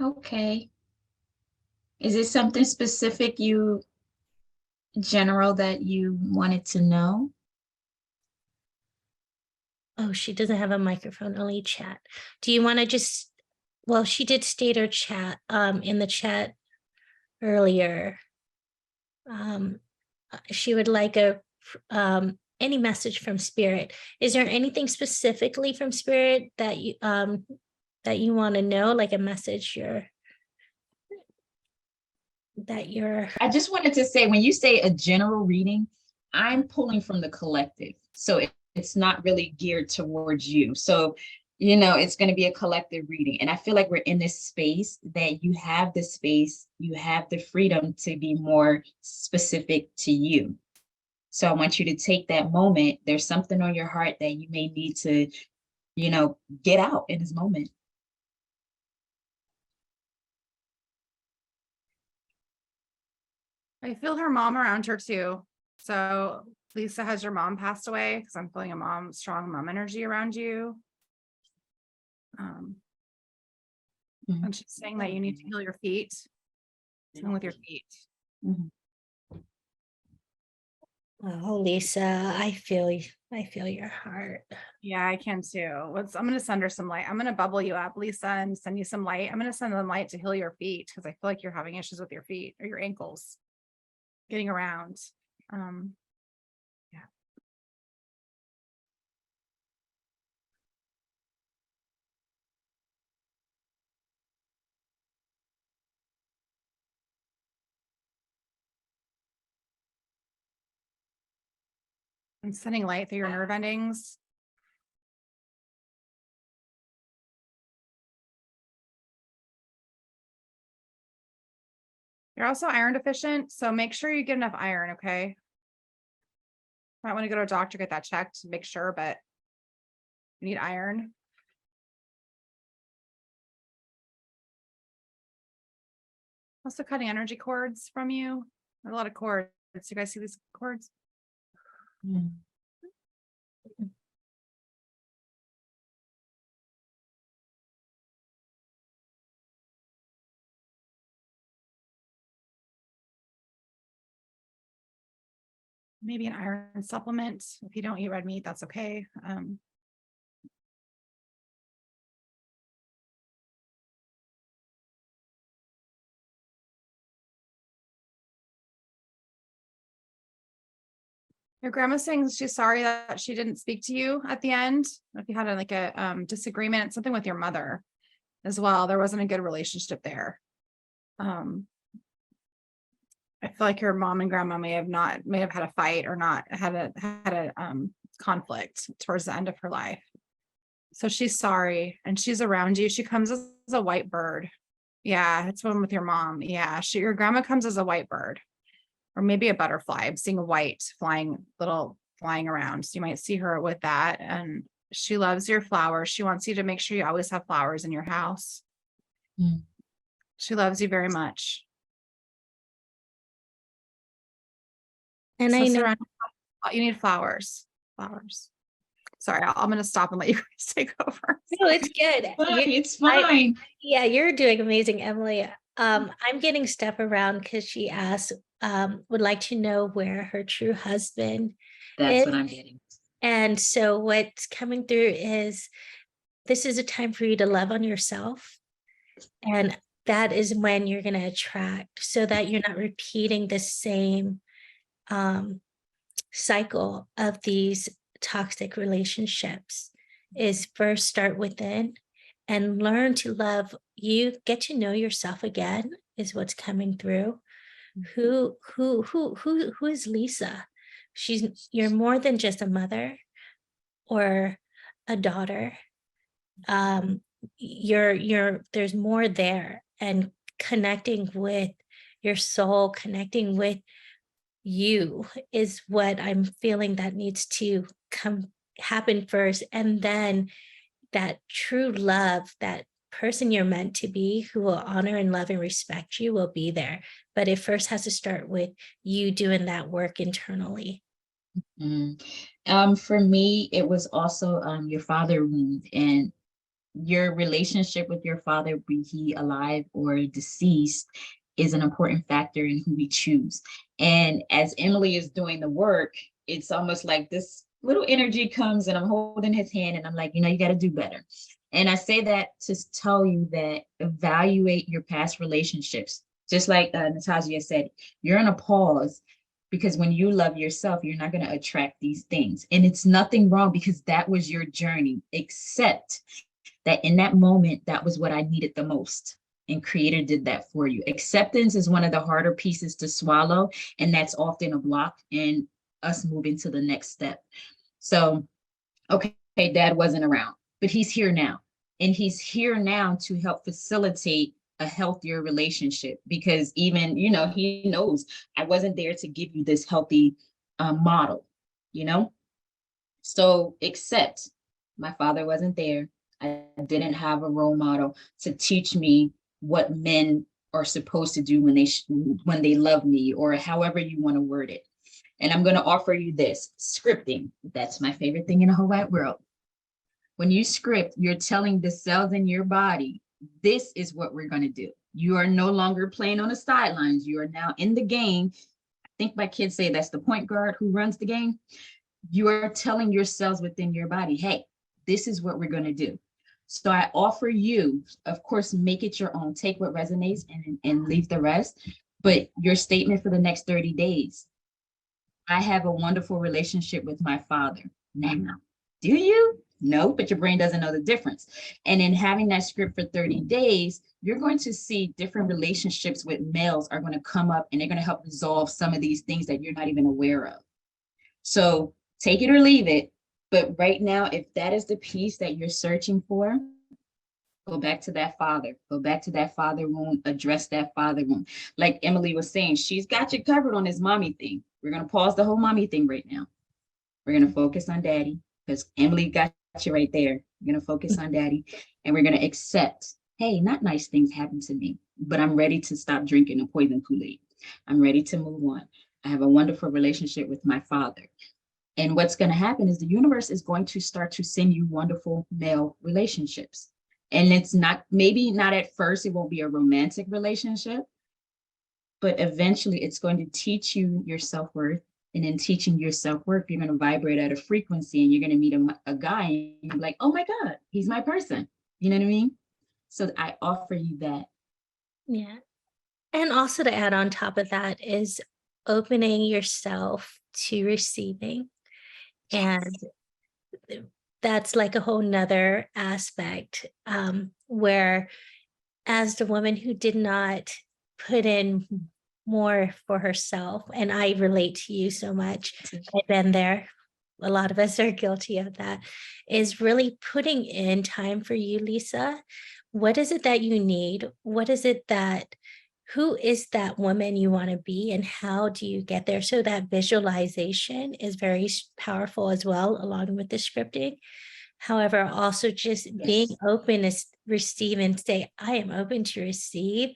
Okay. Is it something specific general that you wanted to know? Oh, she doesn't have a microphone, only chat. Do you want to just, well, she did state her chat in the chat earlier. She would like any message from Spirit. Is there anything specifically from Spirit that you want to know, like a message I just wanted to say, when you say a general reading, I'm pulling from the collective. So it's not really geared towards you. So, it's going to be a collective reading. And I feel like we're in this space that you have the space, you have the freedom to be more specific to you. So I want you to take that moment. There's something on your heart that you may need to, get out in this moment. I feel her mom around her too. So Lisa, has your mom passed away? Because I'm feeling strong mom energy around you. And she's saying that you need to heal your feet. Dealing with your feet. Oh, Lisa, I feel your heart. Yeah, I can too. I'm gonna send her some light. I'm gonna bubble you up, Lisa, and send you some light. I'm gonna send them light to heal your feet because I feel like you're having issues with your feet or your ankles getting around. Yeah. And sending light through your nerve endings. You're also iron deficient, so make sure you get enough iron, okay? Might want to go to a doctor, get that checked to make sure, but you need iron. Also cutting energy cords from you. There are a lot of cords. You guys see these cords? Maybe an iron supplement. If you don't eat red meat, that's okay. Your grandma's saying she's sorry that she didn't speak to you at the end. If you had a disagreement, something with your mother as well. There wasn't a good relationship there. I feel like your mom and grandma may have had a fight or not had a conflict towards the end of her life. So she's sorry and she's around you. She comes as a white bird. Yeah, it's one with your mom. Yeah, your grandma comes as a white bird or maybe a butterfly. I'm seeing a white flying around. So you might see her with that. And she loves your flowers. She wants you to make sure you always have flowers in your house. She loves you very much. And So I know you need flowers. Sorry, I'm going to stop and let you guys take over. no, it's good. It's fine. Yeah, you're doing amazing, Emily. I'm getting stuff around because she asked, would like to know where her true husband That's is. what I'm getting. And so what's coming through is this is a time for you to love on yourself. And that is when you're going to attract, so that you're not repeating the same cycle of these toxic relationships. Is first start within and learn to love you, get to know yourself again is what's coming through. Who is Lisa? You're more than just a mother or a daughter. There's more there, and connecting with your soul, connecting with you is what I'm feeling that needs to happen first. And then that true love, that person you're meant to be, who will honor and love and respect you, will be there. But it first has to start with you doing that work internally. For me, it was also your father wound, and your relationship with your father, be he alive or deceased, is an important factor in who we choose. And as Emily is doing the work, it's almost like this little energy comes and I'm holding his hand and I'm like, you got to do better. And I say that to tell you that evaluate your past relationships. Just like Natasia said, you're in a pause, because when you love yourself, you're not going to attract these things. And it's nothing wrong, because that was your journey, except that in that moment, that was what I needed the most. And Creator did that for you. Acceptance is one of the harder pieces to swallow. And that's often a block in us moving to the next step. So, okay, Dad wasn't around, but he's here now. And he's here now to help facilitate a healthier relationship, because even, he knows I wasn't there to give you this healthy model, So accept, my father wasn't there. I didn't have a role model to teach me what men are supposed to do when they love me, or however you want to word it. And I'm going to offer you this scripting. That's my favorite thing in the whole wide world. When you script, you're telling the cells in your body, this is what we're going to do. You are no longer playing on the sidelines. You are now in the game. I think my kids say that's the point guard who runs the game. You are telling your cells within your body, hey, this is what we're going to do. So I offer you, of course, make it your own. Take what resonates and leave the rest. But your statement for the next 30 days, I have a wonderful relationship with my father now. Do you? No, but your brain doesn't know the difference. And in having that script for 30 days, you're going to see different relationships with males are going to come up, and they're going to help resolve some of these things that you're not even aware of. So take it or leave it. But right now, if that is the piece that you're searching for, go back to that father. Go back to that father wound. Address that father wound. Like Emily was saying, she's got you covered on this mommy thing. We're going to pause the whole mommy thing right now. We're going to focus on daddy, because Emily got you right there. We're going to focus on daddy, and we're going to accept, hey, not nice things happen to me, but I'm ready to stop drinking the poison Kool-Aid. I'm ready to move on. I have a wonderful relationship with my father. And what's going to happen is the universe is going to start to send you wonderful male relationships. And it's maybe not at first, it won't be a romantic relationship, but eventually it's going to teach you your self-worth. And in teaching your self-worth, you're going to vibrate at a frequency, and you're going to meet a guy and you're like, oh my God, he's my person. You know what I mean? So I offer you that. Yeah. And also to add on top of that is opening yourself to receiving. And that's like a whole nother aspect, where as the woman who did not put in more for herself, and I relate to you so much, I've been there, a lot of us are guilty of that, is really putting in time for you, Lisa. What is it that you need? What is it who is that woman you want to be, and how do you get there? So that visualization is very powerful as well, along with the scripting. However, also just being open to receive and say, I am open to receive.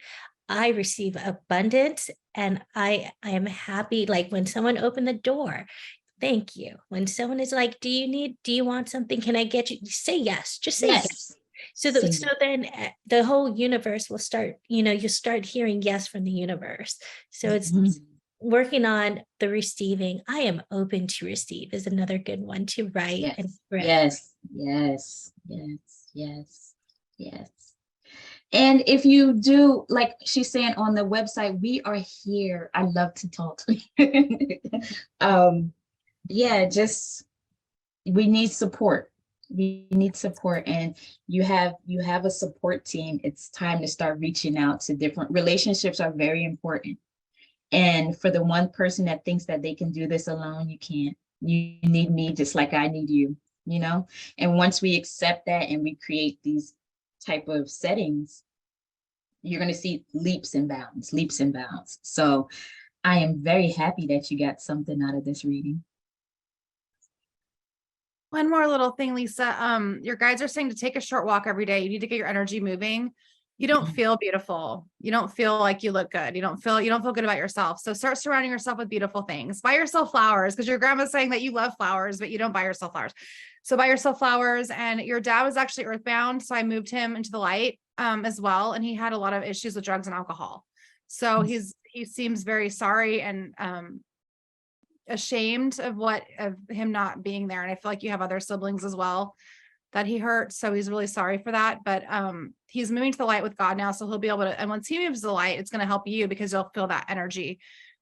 I receive abundance, and I am happy. Like when someone opened the door, thank you. When someone is like, do you want something? Can I get you? Say yes, just say yes. So then the whole universe will start, you'll start hearing yes from the universe. So it's working on the receiving. I am open to receive is another good one to write Yes, and script. yes, yes, yes, yes, yes. And if you do, like she's saying on the website, we are here. I love to talk. Yeah, just we need support. We need support, and you have a support team. It's time to start reaching out to different relationships are very important. And for the one person that thinks that they can do this alone, you can't. You need me just like I need you, you know? And once we accept that and we create these type of settings, you're going to see leaps and bounds, leaps and bounds. So I am very happy that you got something out of this reading. One more little thing, Lisa. Your guides are saying to take a short walk every day. You need to get your energy moving. You don't feel beautiful. You don't feel like you look good. You don't feel good about yourself. So start surrounding yourself with beautiful things. Buy yourself flowers, because your grandma's saying that you love flowers, but you don't buy yourself flowers. So buy yourself flowers. And your dad was actually earthbound, so I moved him into the light as well. And he had a lot of issues with drugs and alcohol. So he seems very sorry and ashamed of him not being there. And I feel like you have other siblings as well that he hurt. So he's really sorry for that. But he's moving to the light with God now. So he'll be able to, and once he moves to the light, it's going to help you because you'll feel that energy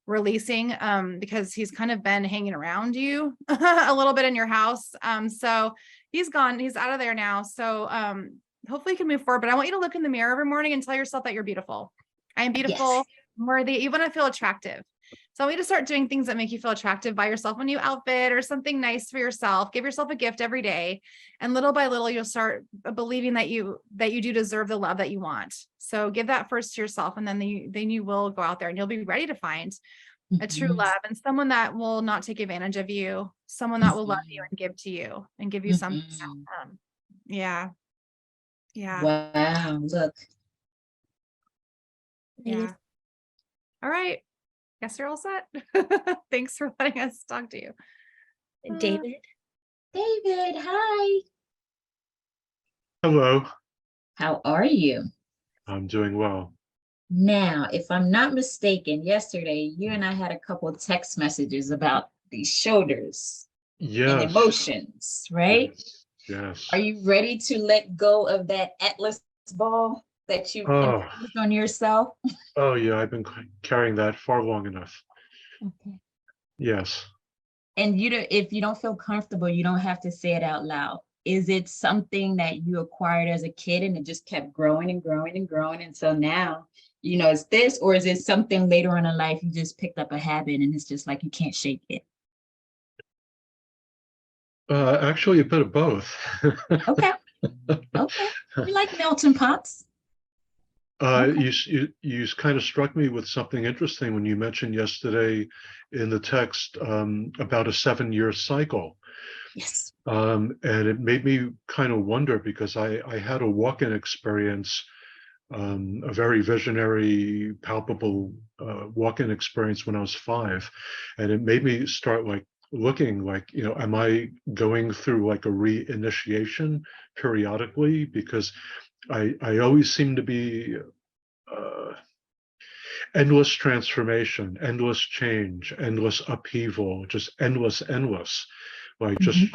releasing because he's kind of been hanging around you a little bit in your house. So he's gone, he's out of there now. So hopefully you can move forward. But I want you to look in the mirror every morning and tell yourself that you're beautiful. I am beautiful, Yes. worthy. You want to feel attractive. So I want you to start doing things that make you feel attractive. Buy yourself a new outfit or something nice for yourself. Give yourself a gift every day. And little by little, you'll start believing that you do deserve the love that you want. So give that first to yourself. And then you will go out there and you'll be ready to find a true love and someone that will not take advantage of you, someone that will love you and give to you and give you something. Yeah. Yeah. Wow, look. Yeah. All right. Guess you're all set. Thanks for letting us talk to you. David. David, hi. Hello, How are you? I'm doing well. Now, if I'm not mistaken, yesterday you and I had a couple of text messages about these shoulders and Yes, emotions, right? yes. Are you ready to let go of that Atlas ball that you've Oh, imposed on yourself? oh yeah, I've been carrying that far long enough. Okay. Yes. And if you don't feel comfortable, you don't have to say it out loud. Is it something that you acquired as a kid and it just kept growing and growing and growing? And so now, it's this, or is it something later on in life you just picked up a habit and it's just like you can't shake it? Actually, a bit of both. Okay. Okay. We like melting pots. Okay. You kind of struck me with something interesting when you mentioned yesterday in the text about a 7-year cycle. Yes. And it made me kind of wonder because I had a walk-in experience, a very visionary, palpable walk-in experience when I was 5. And it made me start looking am I going through like a reinitiation periodically? Because I always seem to be endless transformation, endless change, endless upheaval, just endless. Like just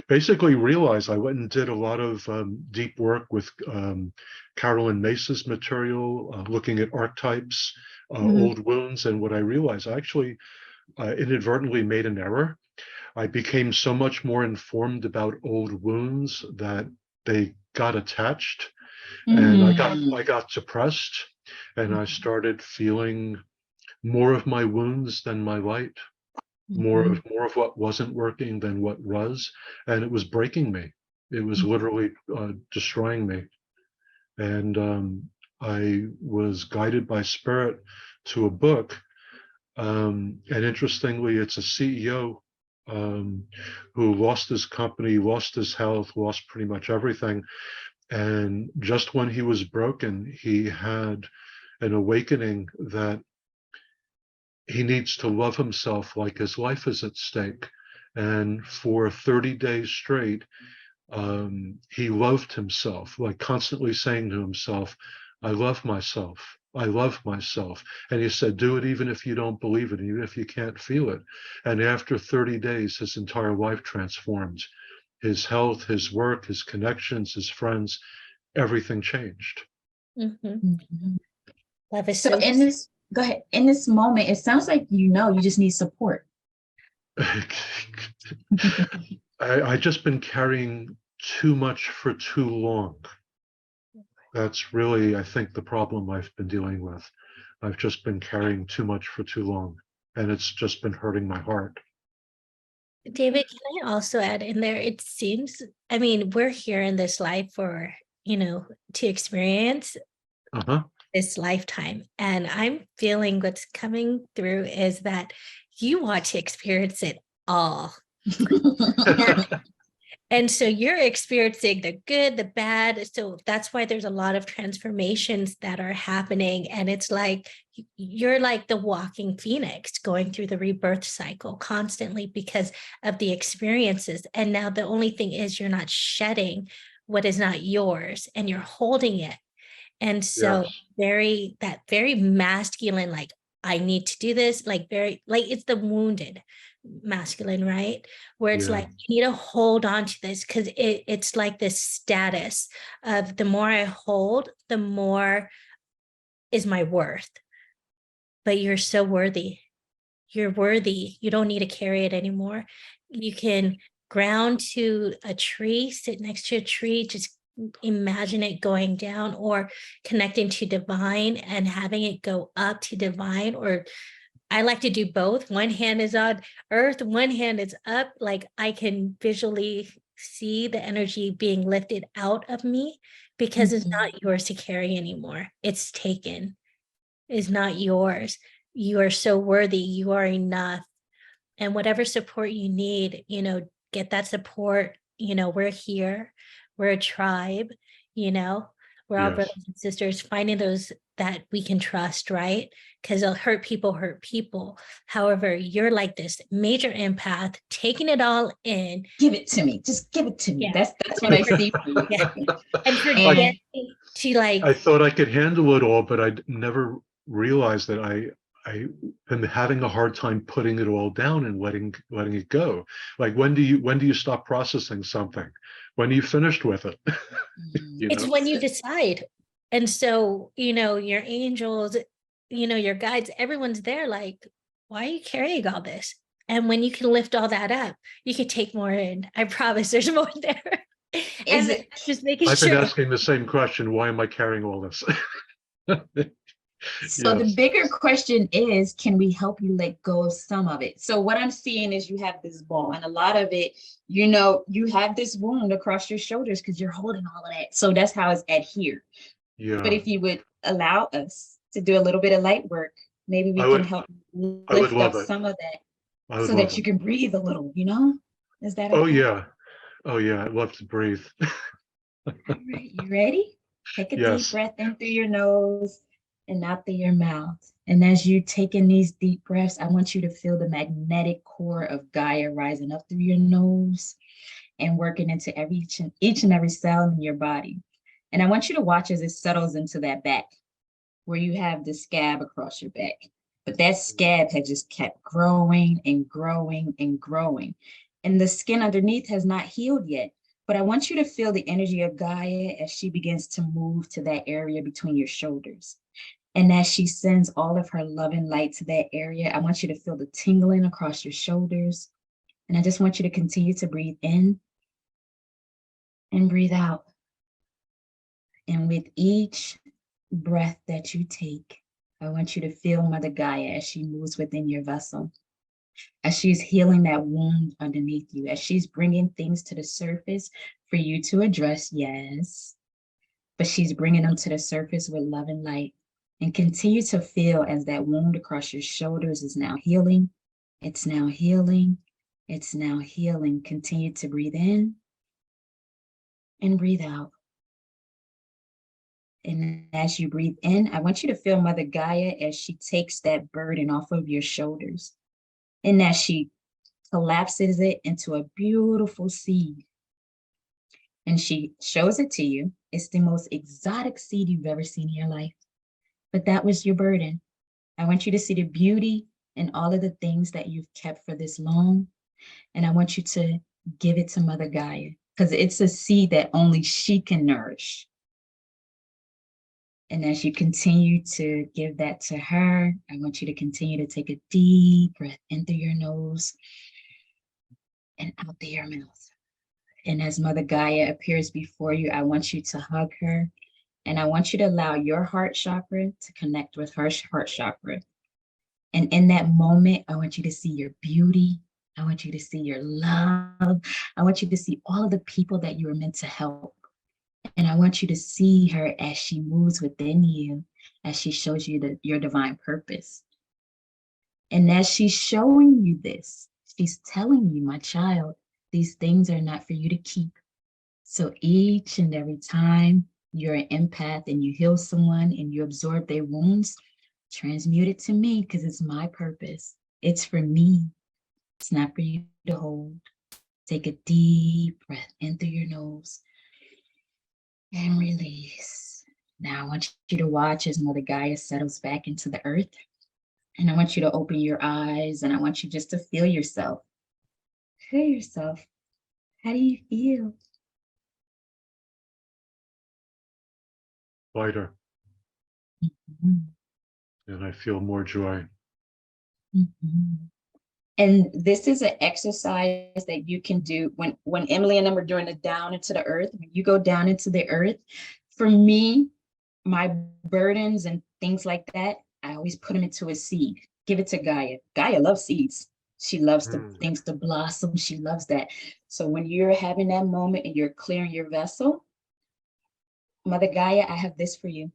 basically realized I went and did a lot of deep work with Carolyn Mace's material, looking at archetypes, old wounds. And what I realized, I actually inadvertently made an error. I became so much more informed about old wounds that they got attached and I got depressed and I started feeling more of my wounds than my light, more of what wasn't working than what was, and it was breaking me. It was literally destroying me. And I was guided by spirit to a book, and interestingly, it's a CEO who lost his company, lost his health, lost pretty much everything. And just when he was broken, he had an awakening that he needs to love himself like his life is at stake. And for 30 days straight, he loved himself, like constantly saying to himself, I love myself. I love myself. And he said, do it even if you don't believe it, even if you can't feel it. And after 30 days, his entire life transformed. His health, his work, his connections, his friends, everything changed. Mhm. Love is So so in this, go ahead. In this moment, it sounds like you just need support. I just been carrying too much for too long. That's really, I think, the problem I've been dealing with. I've just been carrying too much for too long, and it's just been hurting my heart. David, can I also add in there? It seems, I mean, we're here in this life for, to experience Uh-huh. this lifetime. And I'm feeling what's coming through is that you want to experience it all. And so you're experiencing the good, the bad. So that's why there's a lot of transformations that are happening. And it's like you're like the walking phoenix going through the rebirth cycle constantly because of the experiences. And now the only thing is you're not shedding what is not yours and you're holding it. And so Yes. very masculine, like I need to do this, like very, like it's the wounded masculine, right? Where it's Yeah. like you need to hold on to this because it's like this status of the more I hold, the more is my worth. But you're so worthy. You're worthy. You don't need to carry it anymore. You can ground to a tree, sit next to a tree, just imagine it going down or connecting to divine and having it go up to divine. Or I like to do both. One hand is on earth, one hand is up. Like I can visually see the energy being lifted out of me because it's not yours to carry anymore. It's taken. It's not yours. You are so worthy. You are enough. And whatever support you need, get that support. We're here. We're a tribe, we're all Yes. brothers and sisters, finding those that we can trust, right? Because they'll hurt people. However, you're like this major empath, taking it all in. Give it to me. Just give it to me. Yeah. That's what I see. Yeah. And And forgetting to like, I thought I could handle it all, but I never realized that I am having a hard time putting it all down and letting it go. Like when do you stop processing something? When are you finished with it? it's when you decide. And so, your angels, your guides, everyone's there like, why are you carrying all this? And when you can lift all that up, you can take more in. I promise there's more there. Is And it just making I've been sure. asking the same question. Why am I carrying all this? so the Yes. bigger question is, can we help you let go of some of it? So what I'm seeing is you have this ball and a lot of it, you have this wound across your shoulders because you're holding all of that. So that's how it's adhered. Yeah. But if you would allow us to do a little bit of light work, maybe we I can would help I would lift up love it. some of that I would so love that you it. can breathe a little, Is that Oh okay? yeah. Oh yeah. I love to breathe. All right, you ready? Take a deep Yes. breath in through your nose and out through your mouth. And as you take in these deep breaths, I want you to feel the magnetic core of Gaia rising up through your nose and working into each and every cell in your body. And I want you to watch as it settles into that back where you have the scab across your back. But that scab had just kept growing and growing and growing. And the skin underneath has not healed yet. But I want you to feel the energy of Gaia as she begins to move to that area between your shoulders. And as she sends all of her love and light to that area, I want you to feel the tingling across your shoulders. And I just want you to continue to breathe in and breathe out. And with each breath that you take, I want you to feel Mother Gaia as she moves within your vessel, as she's healing that wound underneath you, as she's bringing things to the surface for you to address, yes, but she's bringing them to the surface with love and light. And continue to feel as that wound across your shoulders is now healing. It's now healing. It's now healing. Continue to breathe in and breathe out. And as you breathe in, I want you to feel Mother Gaia as she takes that burden off of your shoulders and as she collapses it into a beautiful seed. And she shows it to you. It's the most exotic seed you've ever seen in your life. but that was your burden. I want you to see the beauty in all of the things that you've kept for this long. And I want you to give it to Mother Gaia, because it's a seed that only she can nourish. And as you continue to give that to her, I want you to continue to take a deep breath in through your nose and out through your mouth. And as Mother Gaia appears before you, I want you to hug her. And I want you to allow your heart chakra to connect with her heart chakra. And in that moment, I want you to see your beauty. I want you to see your love. I want you to see all of the people that you were meant to help. And I want you to see her as she moves within you, as she shows you your divine purpose. And as she's showing you this, she's telling you, my child, these things are not for you to keep. So each and every time you're an empath and you heal someone and you absorb their wounds, transmute it to me, because it's my purpose. It's for me. It's not for you to hold. Take a deep breath in through your nose and release. Now I want you to watch as Mother Gaia settles back into the earth. And I want you to open your eyes, and I want you just to feel yourself. Feel yourself. How do you feel? Lighter. Mhm. And I feel more joy. Mhm. And this is an exercise that you can do when Emily and them are doing the down into the earth. When you go down into the earth, for me, my burdens and things like that, I always put them into a seed. Give it to Gaia. Gaia loves seeds. She loves the things to blossom. She loves that. So when you're having that moment and you're clearing your vessel, Mother Gaia, I have this for you.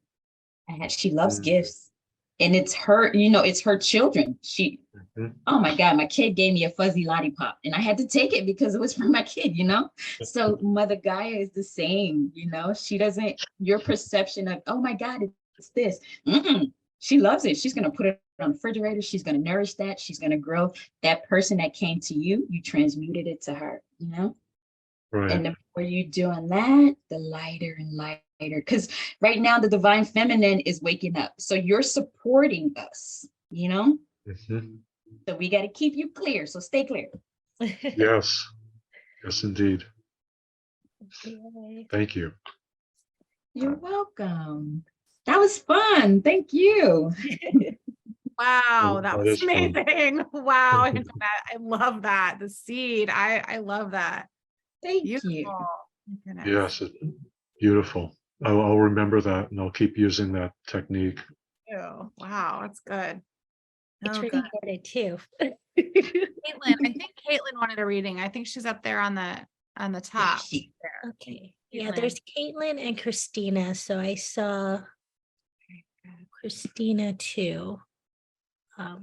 She loves gifts. And it's her, it's her children. Oh my God, my kid gave me a fuzzy lollipop and I had to take it because it was for my kid, So Mother Gaia is the same, she doesn't, your perception of, oh my God, it's this. She loves it. She's going to put it on the refrigerator. She's going to nourish that. She's going to grow that person that came to you. You transmuted it to her, Right. And the more you're doing that, the lighter and lighter. Because right now the divine feminine is waking up. So you're supporting us, So we got to keep you clear. So stay clear. Yes. Yes, indeed. Thank you. You're welcome. That was fun. Thank you. Wow, that That was is fun. amazing. Wow, Antoinette, I love that. The seed. I love that. Thank Beautiful. you. My goodness. Yes, beautiful. I'll remember that and I'll keep using that technique. Ew. Wow, that's good. It's Oh, really good. good too. Caitlin, I think Caitlin wanted a reading. I think she's up there on the top. There. Okay. Yeah, Caitlin. there's Caitlin and Christina. So I saw Christina too. I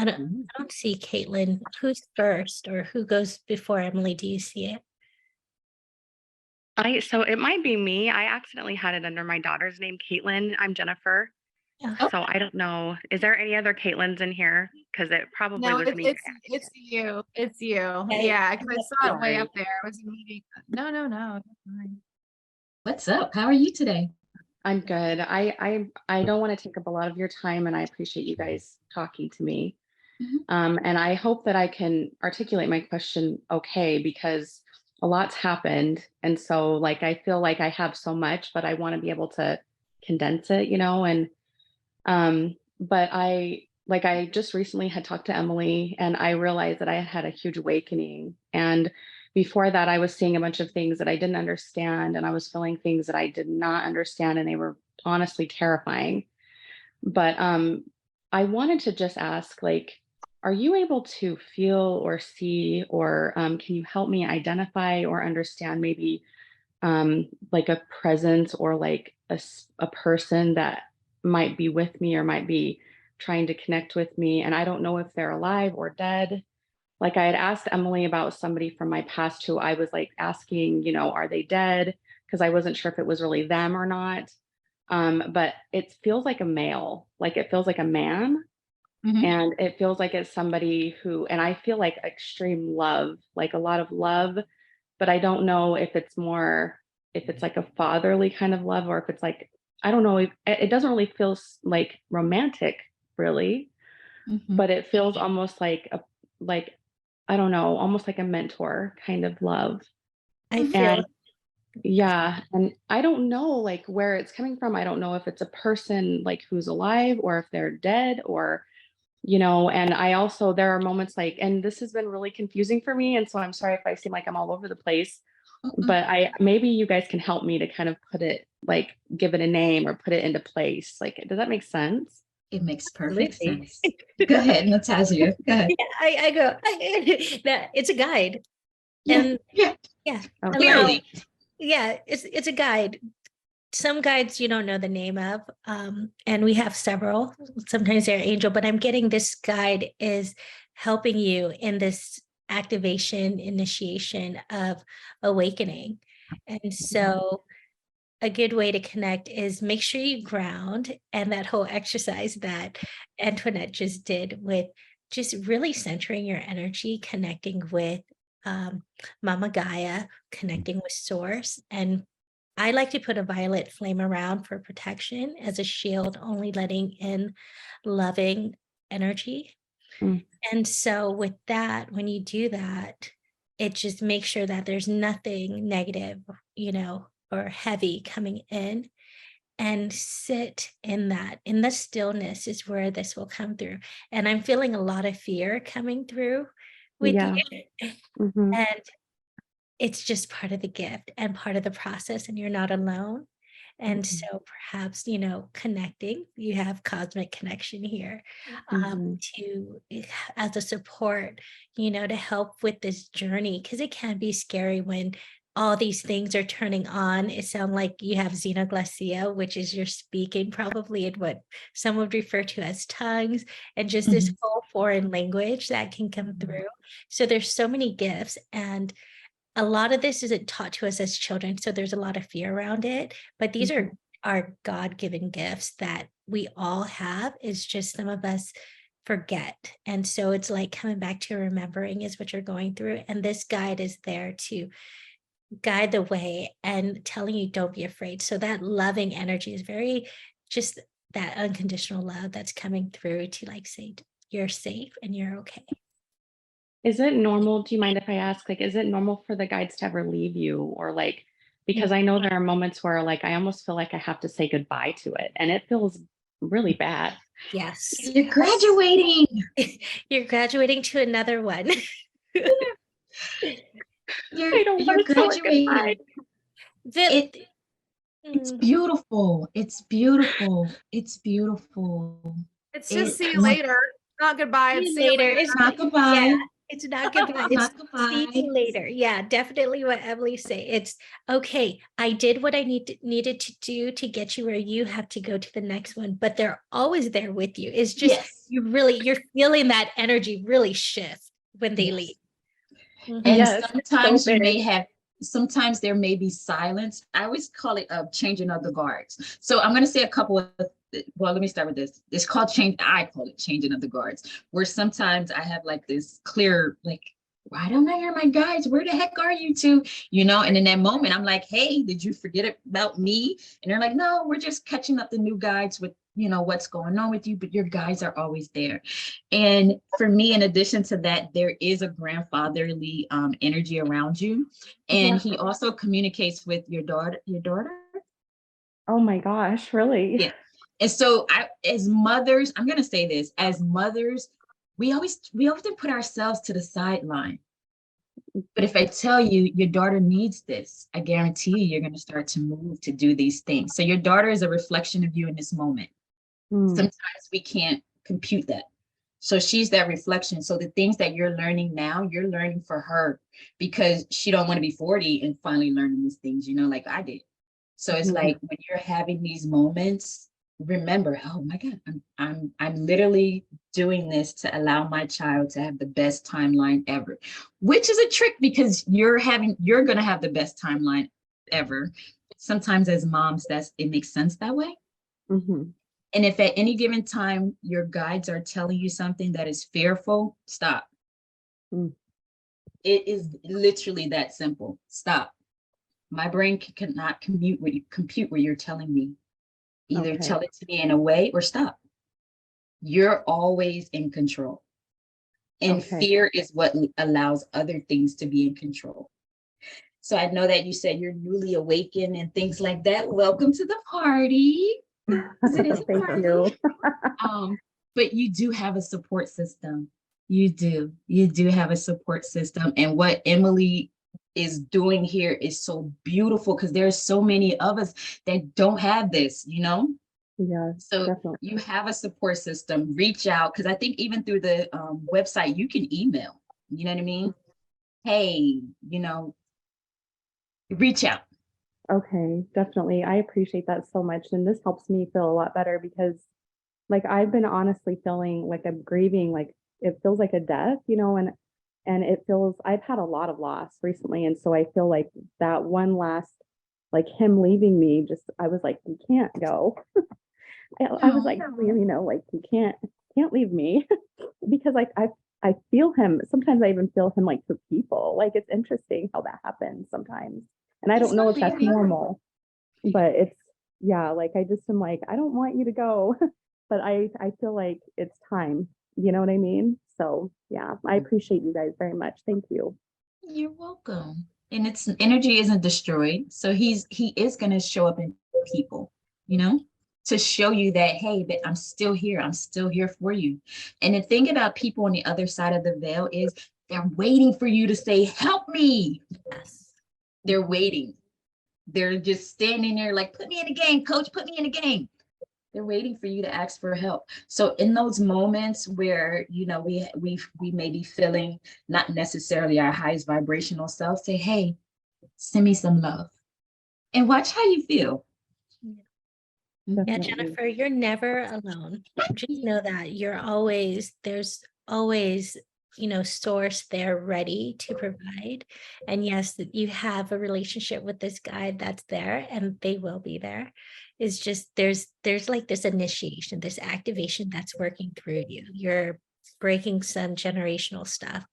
don't see Caitlin. Who's first or who goes before Emily? Do you see it? So it might be me. I accidentally had it under my daughter's name, Caitlin. I'm Jennifer. Oh. So I don't know. Is there any other Caitlins in here? Because it probably No, was me. it's you. It's you. Hey, Yeah, because I saw it way sorry. up there. It was a meeting. No. That's fine. What's up? How are you today? I'm good. I don't want to take up a lot of your time, and I appreciate you guys talking to me. And I hope that I can articulate my question okay, because a lot's happened. And so I feel like I have so much, but I want to be able to condense it, but I just recently had talked to Emily and I realized that I had a huge awakening. And before that, I was seeing a bunch of things that I didn't understand, and I was feeling things that I did not understand, and they were honestly terrifying. But I wanted to just ask, are you able to feel or see, or can you help me identify or understand maybe a presence or a person that might be with me or might be trying to connect with me? And I don't know if they're alive or dead. I had asked Emily about somebody from my past who I was asking, are they dead? Because I wasn't sure if it was really them or not. But it feels like a male, it feels like a man. And it feels like it's somebody who, and I feel like extreme love, a lot of love, but I don't know if it's more, if it's a fatherly kind of love, or if it's I don't know, it doesn't really feel like romantic, really, but it feels almost like like, I don't know, almost like a mentor kind of love. I feel And yeah, and I don't know like where it's coming from. I don't know if it's a person like who's alive or if they're dead or, and I also, there are moments like, and this has been really confusing for me. And so I'm sorry if I seem like I'm all over the place, but maybe you guys can help me to kind of put it, like give it a name or put it into place. Like, does that make sense? It makes perfect absolutely. sense. Go ahead, Natasia. Go ahead. Yeah, I go, that it's a guide. Yeah, And yeah, yeah, Okay. clearly. yeah, it's a guide. Some guides you don't know the name of, and we have several. Sometimes they're angel, but I'm getting this guide is helping you in this activation, initiation of awakening. And so a good way to connect is make sure you ground, and that whole exercise that Antoinette just did with just really centering your energy, connecting with Mama Gaia, connecting with source. And I like to put a violet flame around for protection as a shield, only letting in loving energy. Mm. And so with that, when you do that, it just makes sure that there's nothing negative, or heavy coming in, and sit in that. In the stillness is where this will come through. And I'm feeling a lot of fear coming through with Yeah. you. Mhm. And it's just part of the gift and part of the process, and you're not alone. And so perhaps, connecting, you have cosmic connection here, to as a support, to help with this journey, because it can be scary when all these things are turning on. It sounds like you have xenoglassia, which is you're speaking probably in what some would refer to as tongues, and just this whole foreign language that can come through. So there's so many gifts, and a lot of this isn't taught to us as children, so there's a lot of fear around it, but these are our God-given gifts that we all have. It's just some of us forget. And so it's like coming back to remembering is what you're going through. And this guide is there to guide the way and telling you don't be afraid. So that loving energy is very just that unconditional love that's coming through to like say you're safe and you're okay. Is it normal? Do you mind if I ask, like, is it normal for the guides to ever leave you, or like, because I know there are moments where like I almost feel like I have to say goodbye to it, and it feels really bad. Yes. You're graduating. You're graduating to another one. You're graduating. It's Mm. beautiful. It's beautiful. It's beautiful. It's just see you It's later. Not goodbye. It's See see you you later. later. It's not goodbye. Yeah, it's not goodbye. It's It's not see goodbye. you later. Yeah, definitely what Emily say. It's okay. I did what I needed to do to get you where you have to go to the next one, but they're always there with you. It's just Yes. you're feeling that energy really shift when they Yes. leave. And Yes, sometimes so you big. may have, sometimes there may be silence. I always call it a changing of the guards. So I'm going to say a couple of, well, let me start with this. It's called change. I call it changing of the guards, where sometimes I have like this clear, like, why don't I hear my guides? Where the heck are you two? And in that moment, I'm like, hey, did you forget about me? And they're like, no, we're just catching up the new guides with, what's going on with you, but your guides are always there. And for me, in addition to that, there is a grandfatherly energy around you. And he also communicates with your daughter. Oh my gosh, really? Yeah. And so as mothers, I'm going to say this, as mothers, we often put ourselves to the sideline. But if I tell you your daughter needs this, I guarantee you're going to start to move to do these things. So your daughter is a reflection of you in this moment. Sometimes we can't compute that. So she's that reflection. So the things that you're learning now, you're learning for her, because she don't want to be 40 and finally learning these things, like I did. So it's like when you're having these moments, remember, oh my God, I'm literally doing this to allow my child to have the best timeline ever, which is a trick because you're going to have the best timeline ever. Sometimes as moms, it makes sense that way. And if at any given time your guides are telling you something that is fearful, stop. It is literally that simple. Stop. My brain cannot compute what you're telling me. Either Okay. tell it to me in a way or stop. You're always in control. And Okay. fear is what allows other things to be in control. So I know that you said you're newly awakened and things like that. Welcome to the party. 'Cause it is a Thank party. you. But you do have a support system. You do have a support system. And what Emily is doing here is so beautiful because there's so many of us that don't have this, you know? Yes, So definitely. you have a support system, reach out. Because I think even through the website, you can email, you know what I mean? Hey, you know, reach out. Okay, definitely. I appreciate that so much. And this helps me feel a lot better because like I've been honestly feeling like I'm grieving, like it feels like a death, you know, and it feels I've had a lot of loss recently. And so I feel like that one last like him leaving me, just I was like, you can't go. I was like, you know, like you can't leave me because like I feel him. Sometimes I even feel him like through people. Like it's interesting how that happens sometimes. And I It's don't know not if that's easy. normal, but it's yeah, like I just am like, I don't want you to go, but I feel like it's time. You know what I mean? So yeah, I appreciate you guys very much. Thank you. You're welcome. And its energy isn't destroyed. So he is going to show up in people, you know, to show you that, hey, but I'm still here. I'm still here for you. And the thing about people on the other side of the veil is they're waiting for you to say, help me. Yes. They're waiting. They're just standing there like, put me in the game, coach, put me in the game. They're waiting for you to ask for help. So in those moments where, you know, we may be feeling not necessarily our highest vibrational self, say, hey, send me some love and watch how you feel. Yeah, Definitely. Jennifer, you're never alone. Just know that there's always, you know, source there ready to provide. And yes, that you have a relationship with this guy that's there and they will be there. It's just there's like this initiation, this activation that's working through you. You're breaking some generational stuff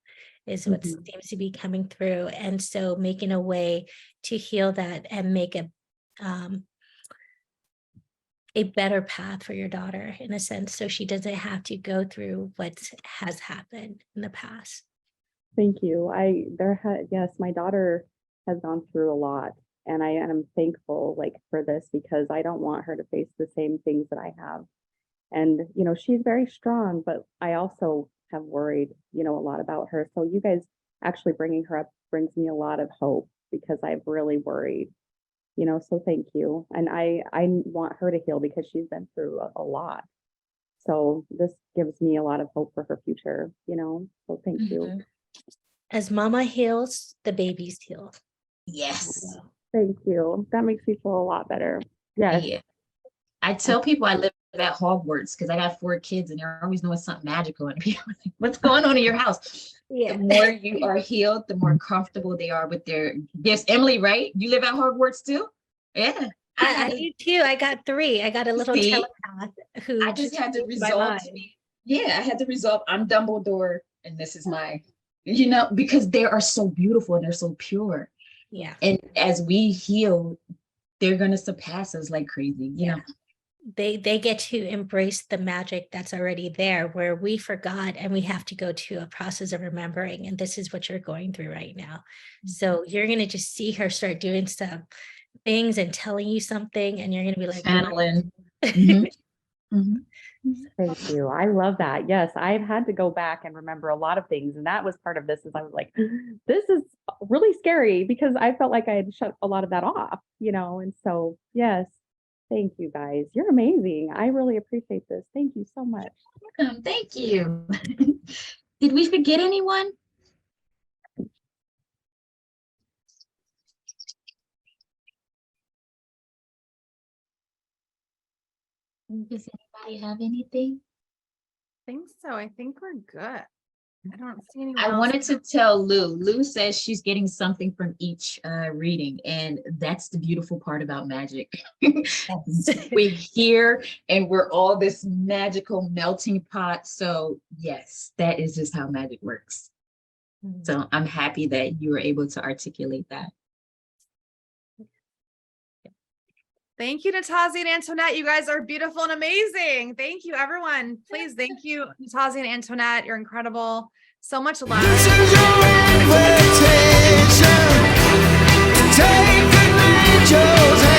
is what Mhm. seems to be coming through. And so making a way to heal that and make a better path for your daughter in a sense, so she doesn't have to go through what has happened in the past. Thank you. Yes, my daughter has gone through a lot and I am thankful like for this because I don't want her to face the same things that I have. And, you know, she's very strong, but I also have worried, you know, a lot about her. So you guys actually bringing her up brings me a lot of hope because I've really worried, you know, so thank you. And I want her to heal because she's been through a lot. So this gives me a lot of hope for her future, you know, so thank you. Mhm. As mama heals, the babies heal. Yes. Thank you. That makes me feel a lot better. Yes. Yeah. I tell people I live at Hogwarts because I got 4 kids and they're always doing something magical. And people are like, what's going on in your house? Yeah. The more you are healed, the more comfortable they are with their gifts. Emily, right? You live at Hogwarts too? Yeah. I do too. I got 3. I got a little See? telepath who I just had to reads my resolve to mind. be, yeah, I had to resolve I'm Dumbledore and this is my, you know, because they are so beautiful and they're so pure. Yeah. And as we heal, they're gonna surpass us like crazy, you know. They get to embrace the magic that's already there where we forgot and we have to go to a process of remembering, and this is what you're going through right now. So you're going to just see her start doing some things and telling you something and you're going to be like, Channeling. Mhm. Mhm. Thank you. I love that. Yes, I've had to go back and remember a lot of things. And that was part of this is I was like, this is really scary because I felt like I had shut a lot of that off, you know? And so, yes, thank you guys. You're amazing. I really appreciate this. Thank you so much. Thank you. Did we forget anyone? Does anybody have anything? I think so. I think we're good. I don't see anyone I else. wanted to tell Lou. Lou says she's getting something from each reading, and that's the beautiful part about magic. We're here, and we're all this magical melting pot. So yes, that is just how magic works. So I'm happy that you were able to articulate that. Thank you, Natasia and Antoinette. You guys are beautiful and amazing. Thank you, everyone. Please, thank you, Natasia and Antoinette. You're incredible. So much love. This is your invitation to take an angel's